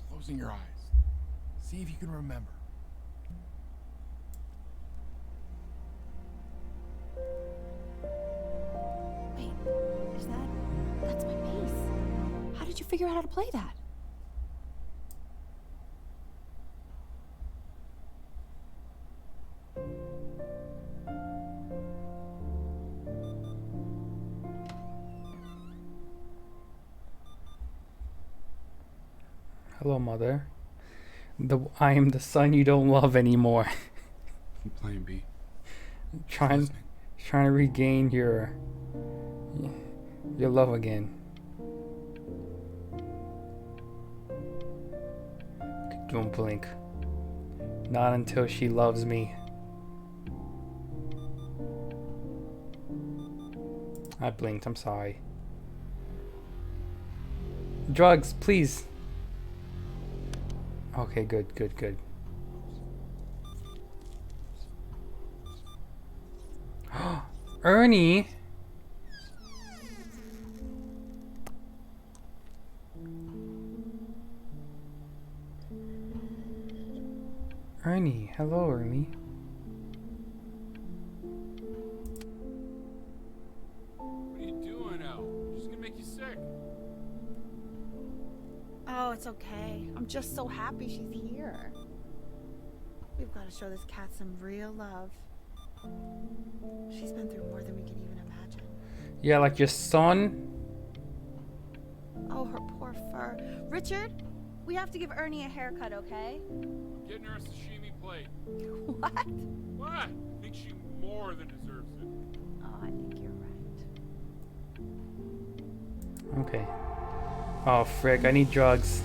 closing your eyes. See if you can remember. Wait, that's my bass. How did you figure out how to play that? Hello, Mother. I am the son you don't love anymore. I'm playing B. trying to regain your love again. Don't blink. Not until she loves me. I blinked. I'm sorry. Drugs, please. Okay, good. Ernie. Ernie, hello, Ernie. What are you doing, Elle? She's gonna make you sick. Oh, it's okay. I'm just so happy she's here. We've got to show this cat some real love. She's been through more than we can even imagine. Yeah, like your son. Oh, her poor fur. Richard, we have to give Ernie a haircut, okay? I'm getting her a sashimi plate. What? What? I think she more than deserves it. Oh, I think you're right. Okay. Oh, frick, I need drugs.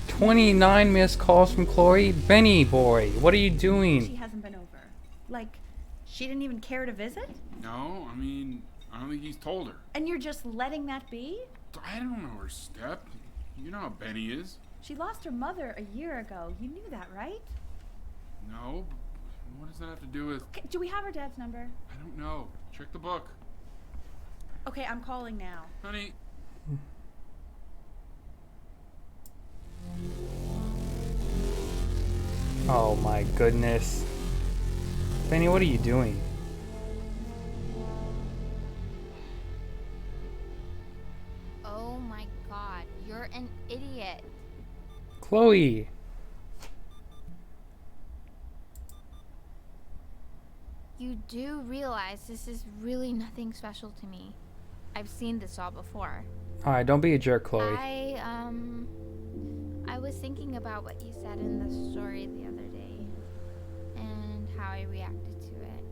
"29 missed calls from Chloe. Benny boy, what are you doing?" She hasn't been over. Like, she didn't even care to visit? No, I mean, I don't think he's told her. And you're just letting that be? I don't know her step. You know how Benny is. She lost her mother a year ago. You knew that, right? No. What does that have to do with... Okay, do we have her dad's number? I don't know. Check the book. Okay, I'm calling now. Honey. Oh my goodness. Benny, what are you doing? my god, you're an idiot. Chloe. You do realize this is really nothing special to me. I've seen this all before. Alright, don't be a jerk, Chloe. I was thinking about what you said in the story the other day and how I reacted to it.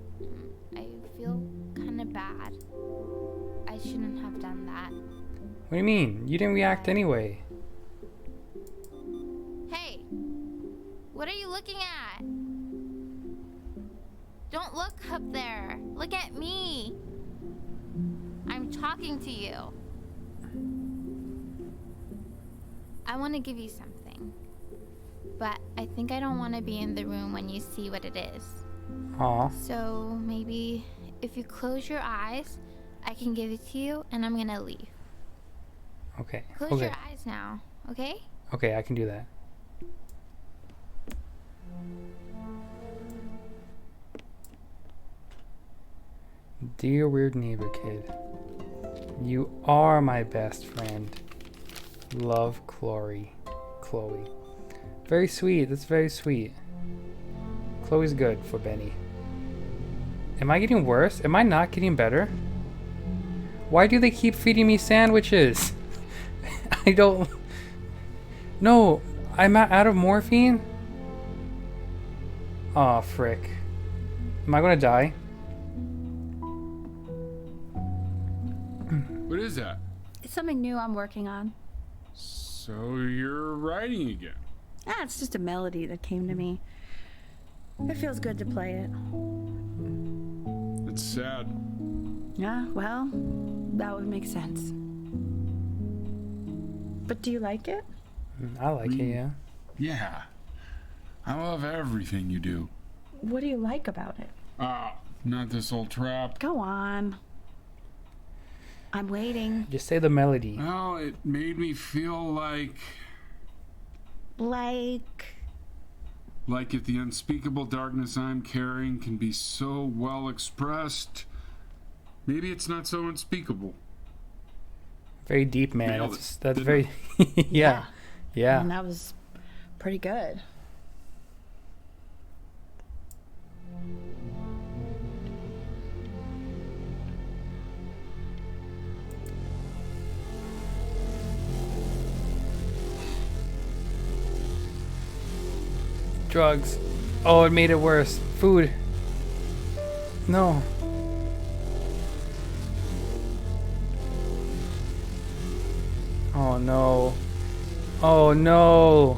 I feel kind of bad. I shouldn't have done that. What do you mean? You didn't react anyway. Hey, what are you looking at? Don't look up there. Look at me. I'm talking to you. I want to give you something, but I think I don't want to be in the room when you see what it is. Aw. So maybe if you close your eyes, I can give it to you and I'm gonna leave. Okay. Close Okay. your eyes now, okay? Okay, I can do that. Dear weird neighbor kid, you are my best friend. Love, Chloe. Chloe. Very sweet. That's very sweet. Chloe's good for Benny. Am I getting worse? Am I not getting better? Why do they keep feeding me sandwiches? I don't... No, I'm out of morphine? Aw, frick. Am I gonna die? What is that? It's something new I'm working on. So you're writing again? It's just a melody that came to me. It feels good to play it. It's sad. Yeah, well, that would make sense. But do you like it? I like it, yeah. Yeah. I love everything you do. What do you like about it? Not this old trap. Go on. I'm waiting. Just say the melody. Well, it made me feel like if the unspeakable darkness I'm carrying can be so well expressed, maybe it's not so unspeakable. Very deep, man. Nailed That's it. very... Yeah. Yeah. And that was pretty good. Drugs. Oh, it made it worse. Food. No. Oh no. Oh no.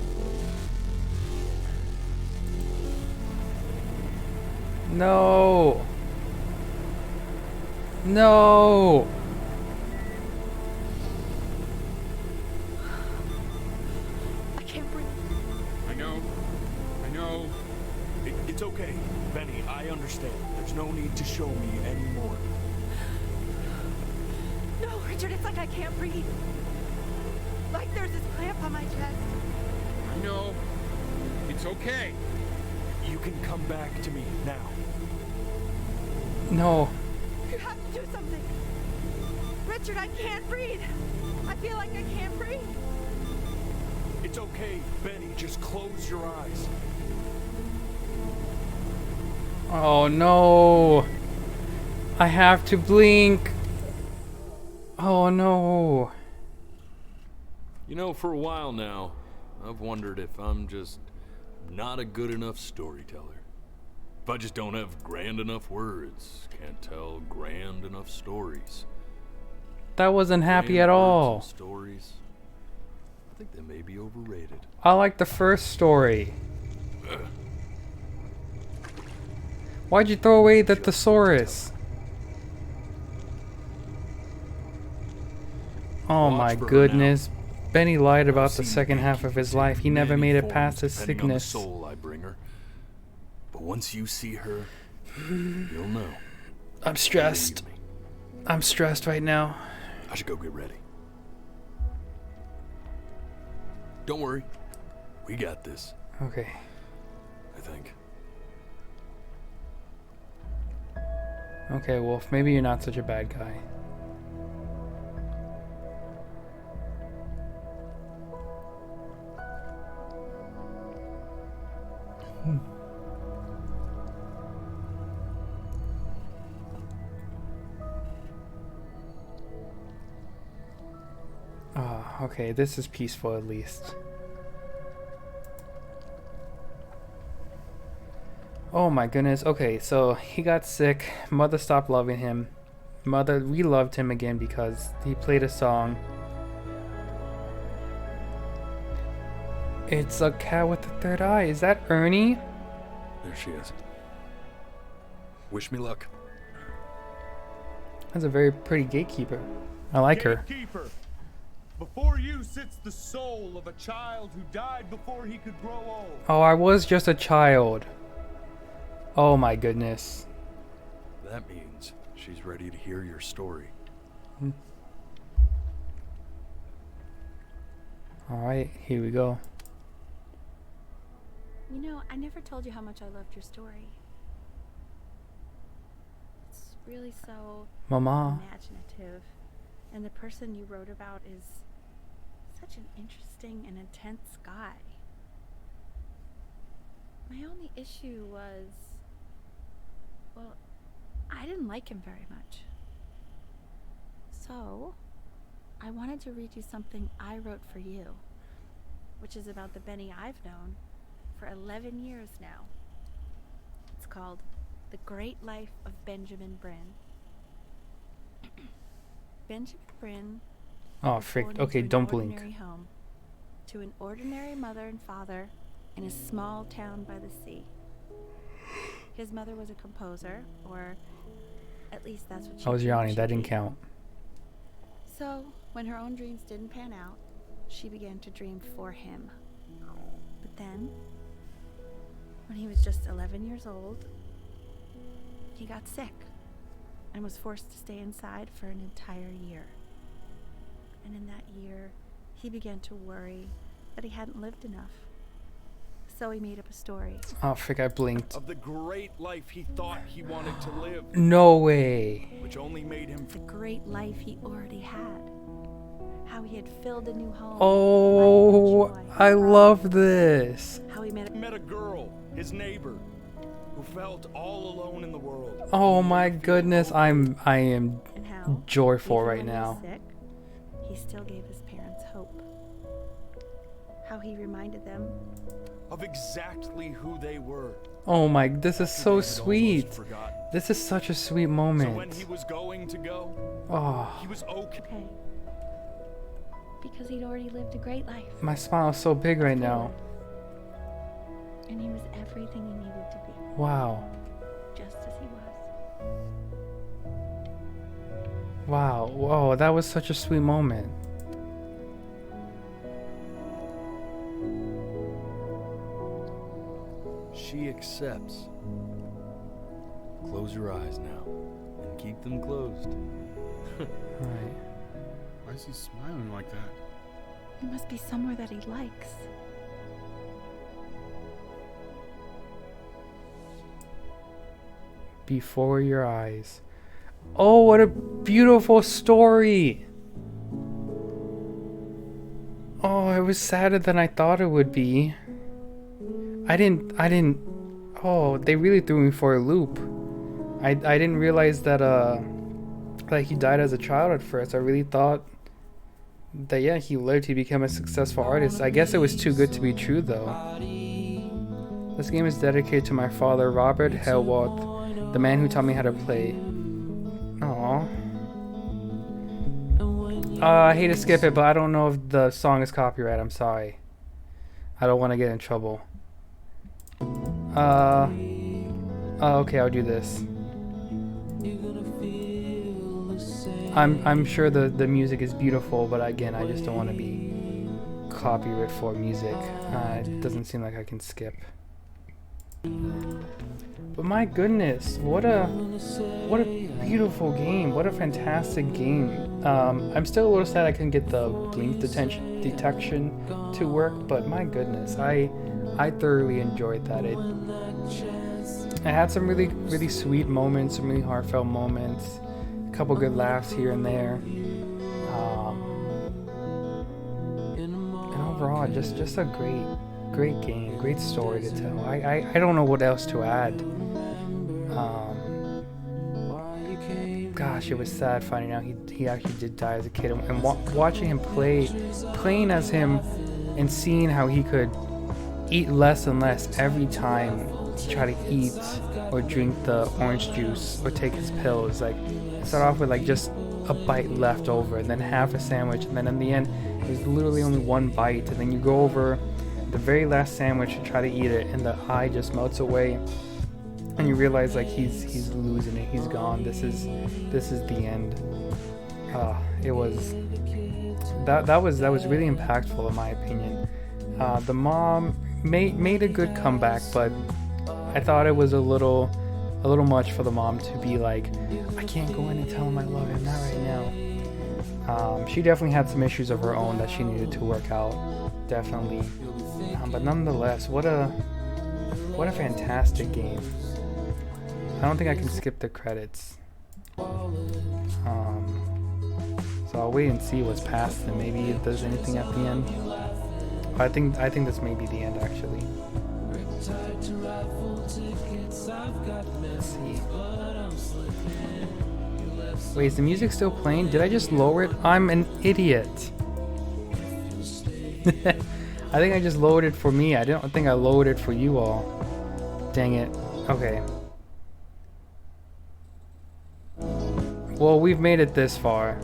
No. No. I can't breathe. I know. It's okay, Benny. I understand. There's no need to show me anymore. No, Richard, it's like I can't breathe. Like there's this clamp on my chest. I know. It's okay. You can come back to me now. No. You have to do something. Richard, I can't breathe. I feel like I can't breathe. It's okay, Benny. Just close your eyes. Oh no. I have to blink. Oh no. You know, for a while now, I've wondered if I'm just not a good enough storyteller. If I just don't have grand enough words, can't tell grand enough stories. That wasn't happy Grand at words all. and stories, I think they may be overrated. I like the first story. Why'd you throw away the thesaurus? Oh my goodness. Benny lied about the second half of his life. He never made it past his Depending on the sickness. soul I bring her. But once you see her, you'll know. I'm stressed. I'm stressed right now. I should go get ready. Don't worry. We got this. Okay. I think. Okay, Wolf, maybe you're not such a bad guy. Oh, okay, this is peaceful at least. Oh my goodness. Okay, so he got sick. Mother stopped loving him. Mother re-loved him again because he played a song. It's a cat with a third eye. Is that Ernie? There she is. Wish me luck. That's a very pretty gatekeeper. I like her. Gatekeeper, before you sits the soul of a child who died before he could grow old. Oh, I was just a child. Oh my goodness. That means she's ready to hear your story. Alright, here we go. You know, I never told you how much I loved your story. It's really so Mama. imaginative. And the person you wrote about is such an interesting and intense guy. My only issue was, well, I didn't like him very much. So, I wanted to read you something I wrote for you, which is about the Benny I've known for 11 years now. It's called The Great Life of Benjamin Bryn. Benjamin Bryn Oh, was frick. born Okay, into an don't blink. ordinary home, to an ordinary mother and father in a small town by the sea. His mother was a composer, or at least that's what she I was dreamed yawning. she'd That didn't be. count. So, when her own dreams didn't pan out, she began to dream for him. But then, when he was just 11 years old, he got sick and was forced to stay inside for an entire year. And in that year, he began to worry that he hadn't lived enough. So he made up a story. Oh, frick, I blinked. Of the great life he thought he wanted to live. No way. Which only made him The great life he already had. How he had filled a new home. Oh, I love this. How he met a girl, his neighbor, who felt all alone in the world. Oh my goodness, I am and how, joyful even right when he now. was sick, he still gave his parents hope. How he reminded them of exactly who they were. Oh my, this is so They had sweet. almost forgotten. This is such a sweet So when moment. he was going to go, Oh, he was okay. because he'd already lived a great life. my smile is so big right now. And he was everything he needed to be. Wow. Just as he was. Wow. Whoa, that was such a sweet moment. She accepts. Close your eyes now and keep them closed. Alright. Why is he smiling like that? It must be somewhere that he likes. Before your eyes. Oh, what a beautiful story. Oh, it was sadder than I thought it would be. I didn't, oh, they really threw me for a loop. I didn't realize that, like he died as a child at first. I really thought that, yeah, he lived, he became a successful artist. I guess it was too good to be true, though. This game is dedicated to my father, Robert Helwath, the man who taught me how to play. Aww. I hate to skip it, but I don't know if the song is copyright. I'm sorry. I don't want to get in trouble. Okay, I'll do this. I'm sure the music is beautiful, but again, I just don't want to be copyright for music. It doesn't seem like I can skip. But my goodness, what a beautiful game. What a fantastic game. I'm still a little sad I couldn't get the blink detection to work, but my goodness, I thoroughly enjoyed that. It had some really sweet moments, some really heartfelt moments, a couple good laughs here and there. And overall, just a great game, great story to tell. I don't know what else to add. Gosh, it was sad finding out he actually did die as a kid, and watching him playing as him, and seeing how he could eat less and less every time he tried to eat or drink the orange juice or take his pills. Like, start off with like just a bite left over, and then half a sandwich, and then in the end there's literally only one bite, and then you go over the very last sandwich to try to eat it, and the eye just melts away, and you realize like he's losing it, he's gone. This is the end. It was that was really impactful in my opinion. The mom made a good comeback, but I thought it was a little much for the mom to be like, I can't go in and tell him I love him, not right now. She definitely had some issues of her own that she needed to work out, definitely. But nonetheless, what a fantastic game. I don't think I can skip the credits. So I'll wait and see what's past, and maybe if there's anything at the end. I think this may be the end actually. Let's see. Wait, is the music still playing? Did I just lower it? I'm an idiot. I think I just lowered it for me. I don't think I lowered it for you all. Dang it. Okay. Well, we've made it this far.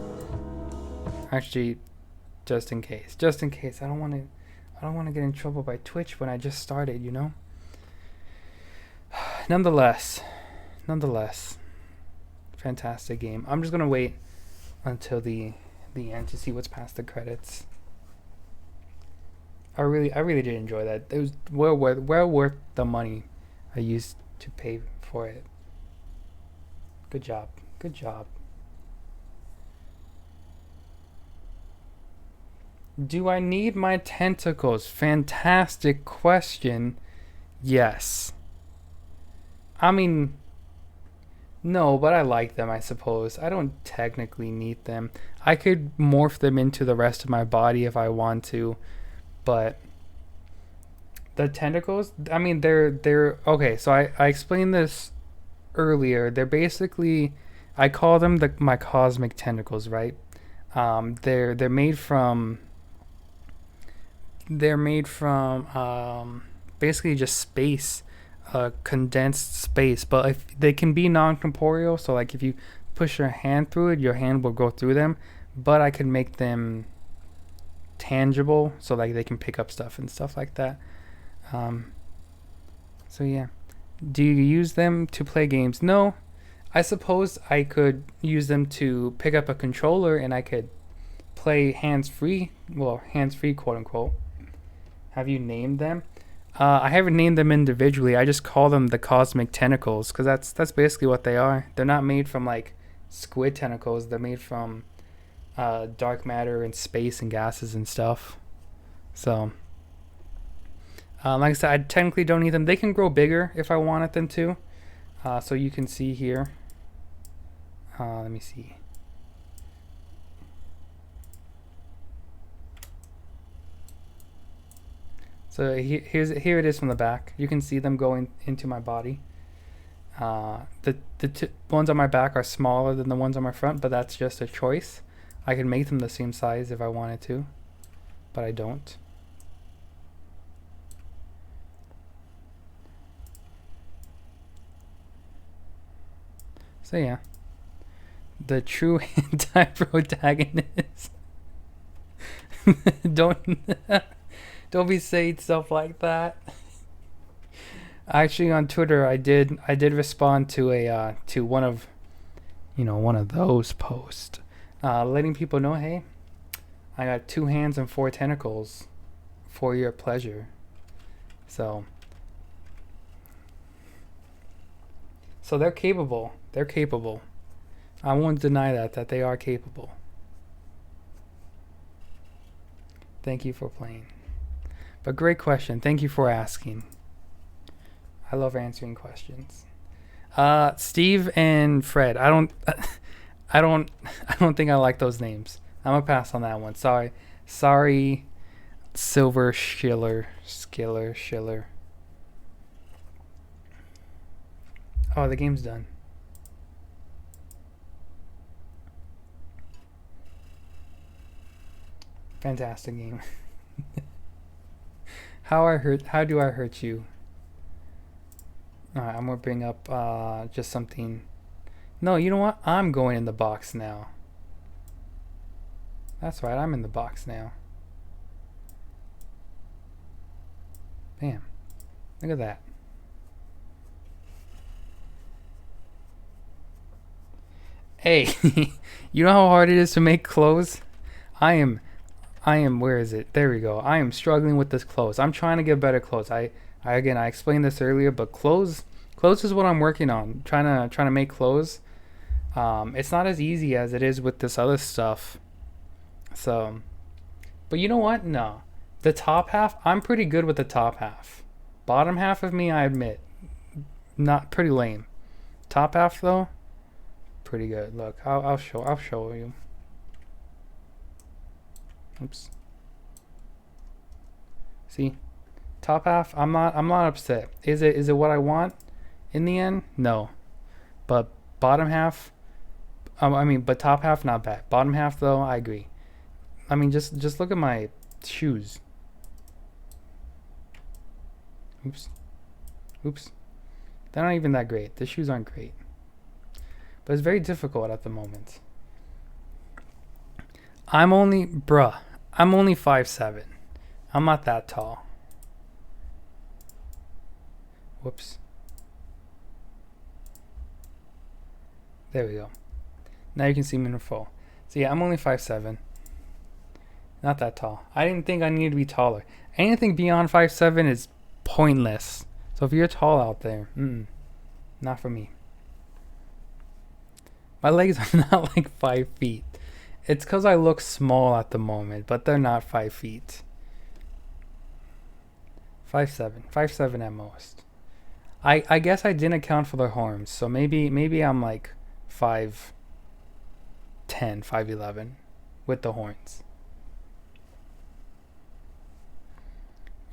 Actually, just in case. I don't want to get in trouble by Twitch when I just started, you know? Nonetheless, fantastic game. I'm just gonna wait until the end to see what's past the credits. I really did enjoy that. It was well worth the money I used to pay for it. Good job. Do I need my tentacles? Fantastic question. Yes. I mean, no, but I like them, I suppose. I don't technically need them. I could morph them into the rest of my body if I want to, but the tentacles, I mean, they're okay. So I explained this earlier. They're basically, I call them my cosmic tentacles, right? They're made from basically just space, condensed space, but if they can be non-corporeal, so like if you push your hand through it, your hand will go through them, but I can make them tangible, so like they can pick up stuff and stuff like that. So yeah. Do you use them to play games? No. I suppose I could use them to pick up a controller and I could play hands-free, quote unquote. Have you named them? I haven't named them individually. I just call them the cosmic tentacles because that's basically what they are. They're not made from like squid tentacles. They're made from dark matter and space and gases and stuff. So, like I said, I technically don't need them. They can grow bigger if I wanted them to. So you can see here. Let me see. So here it is from the back. You can see them going into my body. The ones on my back are smaller than the ones on my front, but that's just a choice. I can make them the same size if I wanted to, but I don't. So yeah, the true anti-protagonist. Don't be saying stuff like that. Actually, on Twitter, I did respond to one of those posts, letting people know, hey, I got 2 hands and 4 tentacles for your pleasure. So they're capable. They're capable. I won't deny that they are capable. Thank you for playing. But great question. Thank you for asking. I love answering questions. Steve and Fred. I don't think I like those names. I'm gonna pass on that one. Sorry. Silver Schiller. Oh, the game's done. Fantastic game. How do I hurt you? Alright, I'm gonna bring up just something. No, you know what? I'm going in the box now. That's right, I'm in the box now. Bam. Look at that. Hey, you know how hard it is to make clothes? I am, where is it? There we go. I am struggling with this clothes. I'm trying to get better clothes. Again, I explained this earlier, but clothes is what I'm working on. Trying to make clothes. It's not as easy as it is with this other stuff. So, but you know what? No. The top half, I'm pretty good with the top half. Bottom half of me, I admit, not pretty lame. Top half though, pretty good. Look, I'll show you. Oops. See, top half, I'm not upset. Is it what I want in the end? No, but bottom half, but top half not bad. Bottom half though, I agree. I mean, just look at my shoes. Oops. They're not even that great. The shoes aren't great. But it's very difficult at the moment. I'm only 5'7". I'm not that tall. Whoops. There we go. Now you can see me in full. So yeah, I'm only 5'7". Not that tall. I didn't think I needed to be taller. Anything beyond 5'7" is pointless. So if you're tall out there, not for me. My legs are not like 5 feet. It's because I look small at the moment, but they're not 5 feet. 5'7" at most. I guess I didn't account for the horns, so maybe I'm like 5'10", 5'11" with the horns.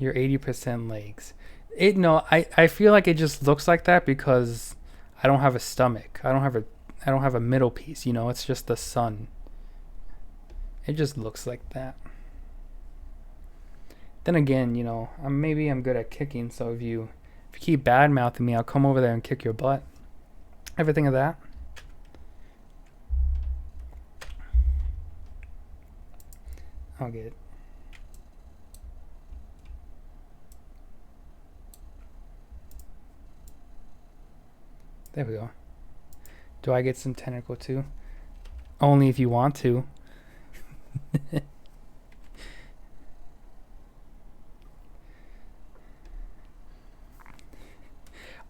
You're 80% legs. I feel like it just looks like that because I don't have a stomach. I don't have a middle piece, you know, it's just the sun. It just looks like that. Then again, you know, maybe I'm good at kicking, so if you keep bad mouthing me, I'll come over there and kick your butt. Ever think of that? I'll get it. There we go. Do I get some tentacle too? Only if you want to.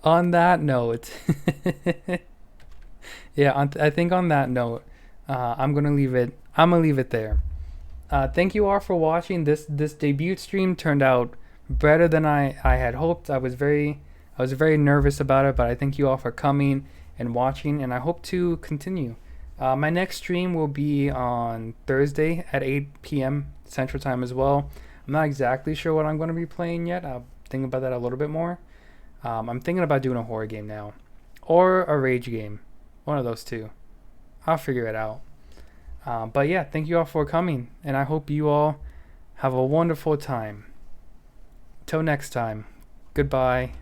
On that note, yeah, I think on that note, I'm gonna leave it there. Thank you all for watching. This debut stream turned out better than I had hoped. I was very nervous about it, but I thank you all for coming and watching, and I hope to continue. My next stream will be on Thursday at 8 p.m. Central Time as well. I'm not exactly sure what I'm going to be playing yet. I'll think about that a little bit more. I'm thinking about doing a horror game now, or a rage game. One of those two. I'll figure it out. But yeah, thank you all for coming, and I hope you all have a wonderful time. Till next time, goodbye.